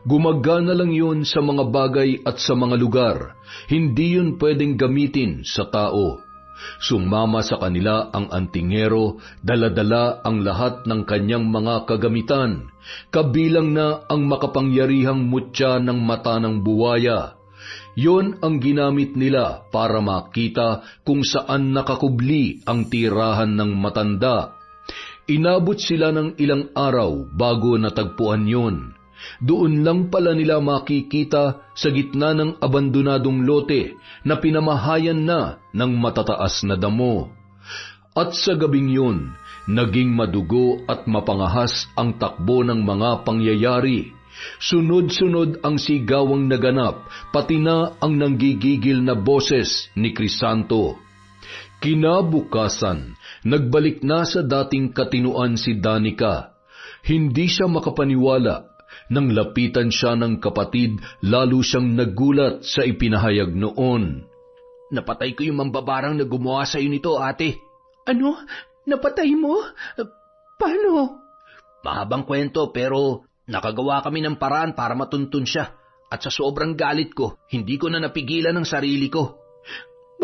Gumagana lang yun sa mga bagay at sa mga lugar, hindi yun pwedeng gamitin sa tao. Sumama sa kanila ang antingero, dala-dala ang lahat ng kanyang mga kagamitan, kabilang na ang makapangyarihang mutya ng mata ng buwaya. Yon ang ginamit nila para makita kung saan nakakubli ang tirahan ng matanda. Inabot sila ng ilang araw bago natagpuan yon. Doon lang pala nila makikita sa gitna ng abandonadong lote na pinamahayan na ng matataas na damo. At sa gabing yun, naging madugo at mapangahas ang takbo ng mga pangyayari. Sunod-sunod ang sigawang naganap, pati na ang nanggigigil na boses ni Crisanto. Kinabukasan, nagbalik na sa dating katinuan si Danica. Hindi siya makapaniwala. Nang lapitan siya ng kapatid, lalo siyang nagulat sa ipinahayag noon. Napatay ko yung mambabarang na gumawa sa'yo nito, ate. Ano? Napatay mo? Paano? Mahabang kwento pero nakagawa kami ng paraan para matuntun siya. At sa sobrang galit ko, hindi ko na napigilan ang sarili ko.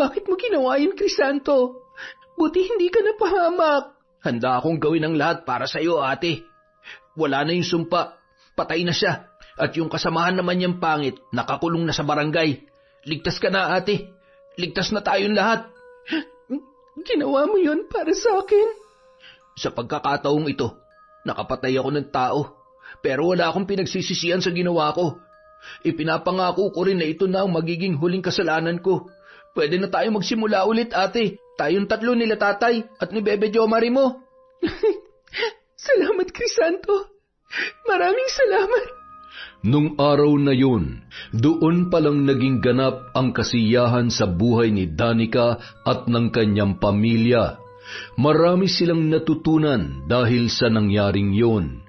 Bakit mo ginawa yun, Crisanto? Buti hindi ka napahamak. Handa akong gawin ang lahat para sa'yo, ate. Wala na yung sumpa. Patay na siya. At yung kasamahan naman niyang pangit, nakakulong na sa barangay. Ligtas ka na, ate. Ligtas na tayong lahat. Ginawa mo yun para sa akin? Sa pagkakataong ito, nakapatay ako ng tao. Pero wala akong pinagsisisihan sa ginawa ko. Ipinapangako ko rin na ito na ang magiging huling kasalanan ko. Pwede na tayo magsimula ulit, ate. Tayong tatlo nila tatay at ni Bebe Jomari mo. Salamat, Crisanto. Maraming salamat. Nung araw na yun, doon palang naging ganap ang kasiyahan sa buhay ni Danica at ng kanyang pamilya. Marami silang natutunan dahil sa nangyaring yun.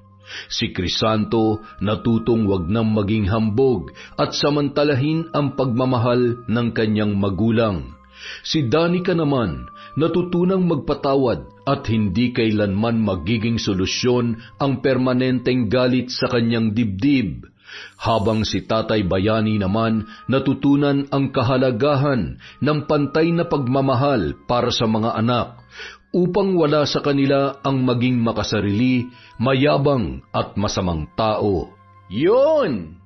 Si Crisanto natutong wag nang maging hambog at samantalahin ang pagmamahal ng kanyang magulang. Si Danica naman natutunang magpatawad at hindi kailanman magiging solusyon ang permanenteng galit sa kanyang dibdib. Habang si Tatay Bayani naman natutunan ang kahalagahan ng pantay na pagmamahal para sa mga anak upang wala sa kanila ang maging makasarili, mayabang at masamang tao. Yun!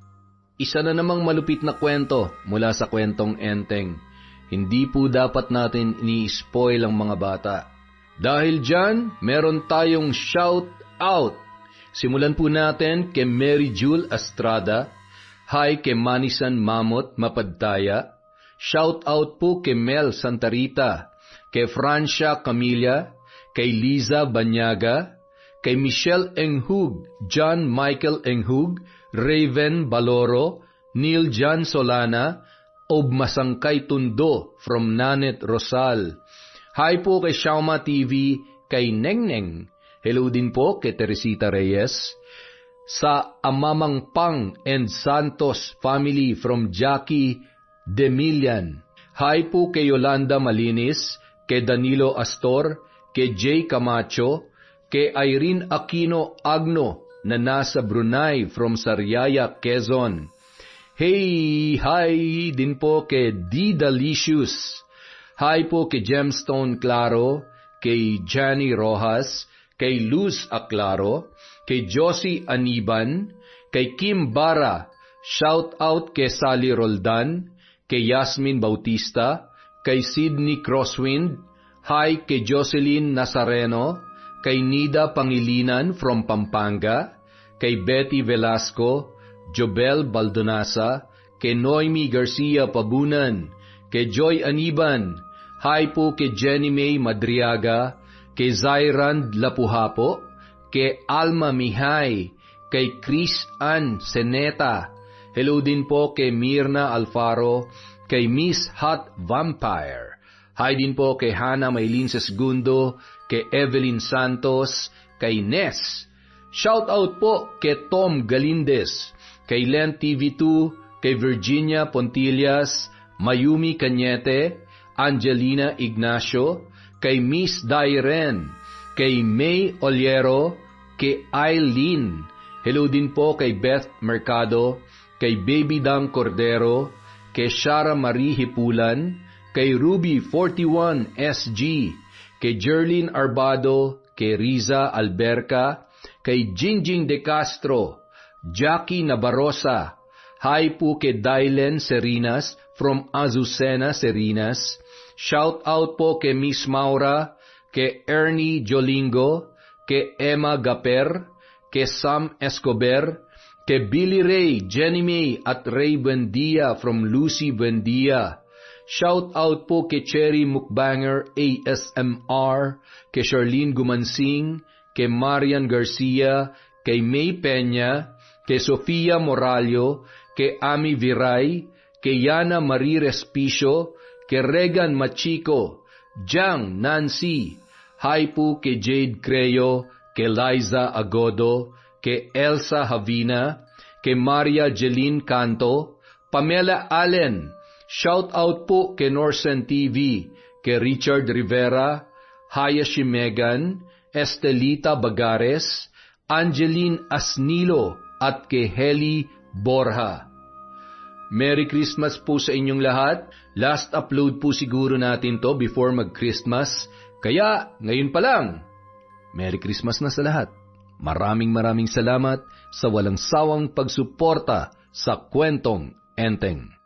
Isa na namang malupit na kwento mula sa kwentong Enteng. Hindi po dapat natin ini-spoil ang mga bata. Dahil dyan, meron tayong shout out. Simulan po natin kay Mary Jewel Estrada. Hi kay Manisan Mamot Mapadtaya. Shout out po kay Mel Santarita, kay Francia Camilla, kay Liza Banyaga, kay Michelle Enghug, John Michael Enghug, Raven Baloro, Neil John Solana, Ob Masangkay Tundo from Nanet Rosal. Hi po kay Shauma TV, kay Nengneng. Hello din po kay Teresita Reyes. Sa Amamang Pang and Santos family from Jackie Demilian. Hi po kay Yolanda Malinis, kay Danilo Astor, kay Jay Camacho, kay Irene Aquino Agno na nasa Brunei from Sariaya, Quezon. Hey, hi din po kay D. Delicious. Hi po kay Gemstone Claro, kay Johnny Rojas, kay Luz Aclaro, kay Josie Aniban, kay Kim Bara. Shout out kay Sally Roldan, kay Yasmin Bautista, kay Sydney Crosswind. Hi kay Jocelyn Nazareno, kay Nida Pangilinan from Pampanga, kay Betty Velasco, Jobel Baldonasa, kay Noemi Garcia Pabunan, kay Joy Aniban. Hi po kay Jenny May Madriaga, kay Zairand Lapuhapo, kay Alma Mihay, kay Chris Ann Seneta. Hello din po kay Mirna Alfaro, kay Miss Hot Vampire. Hi din po kay Hannah Maylin Segundo, kay Evelyn Santos, kay Ness. Shout out po kay Tom Galindez, kay Len TV2, kay Virginia Pontillas, Mayumi Cañete, Angelina Ignacio, kay Miss Dairen, kay May Oliero, kay Eileen. Hello din po kay Beth Mercado, kay Baby Dang Cordero, kay Shara Marie Hipulan, kay Ruby 41 SG, kay Jerlyn Arbado, kay Riza Alberca, kay Jingjing De Castro, Jackie Nabarosa. Hi po kay Dylen Serinas from Azucena, Serinas. Shout out po kay Miss Maura, kay Ernie Jolingo, kay Emma Gaper, kay Sam Escobar, kay Billy Ray, Jenny May at Ray Buendia from Lucy Buendia. Shout out po kay Cherry Mukbanger ASMR, kay Charlene Gumansing, kay Marian Garcia, kay May Peña, kay Sofia Moralio, kay Ami Viray, kay Yana Marie Respicio, kay Regan Machico, Jang Nancy. Hi po kay Jade Creo, kay Liza Agodo, kay Elsa Havina, kay Maria Jeline Canto, Pamela Allen. Shout out po kay Norsen TV, kay Richard Rivera, Hayashi Megan, Estelita Bagares, Angeline Asnilo at kay Heli Borja. Merry Christmas po sa inyong lahat. Last upload po siguro natin to before mag-Christmas. Kaya ngayon pa lang, Merry Christmas na sa lahat. Maraming salamat sa walang sawang pagsuporta sa kwentong Enteng.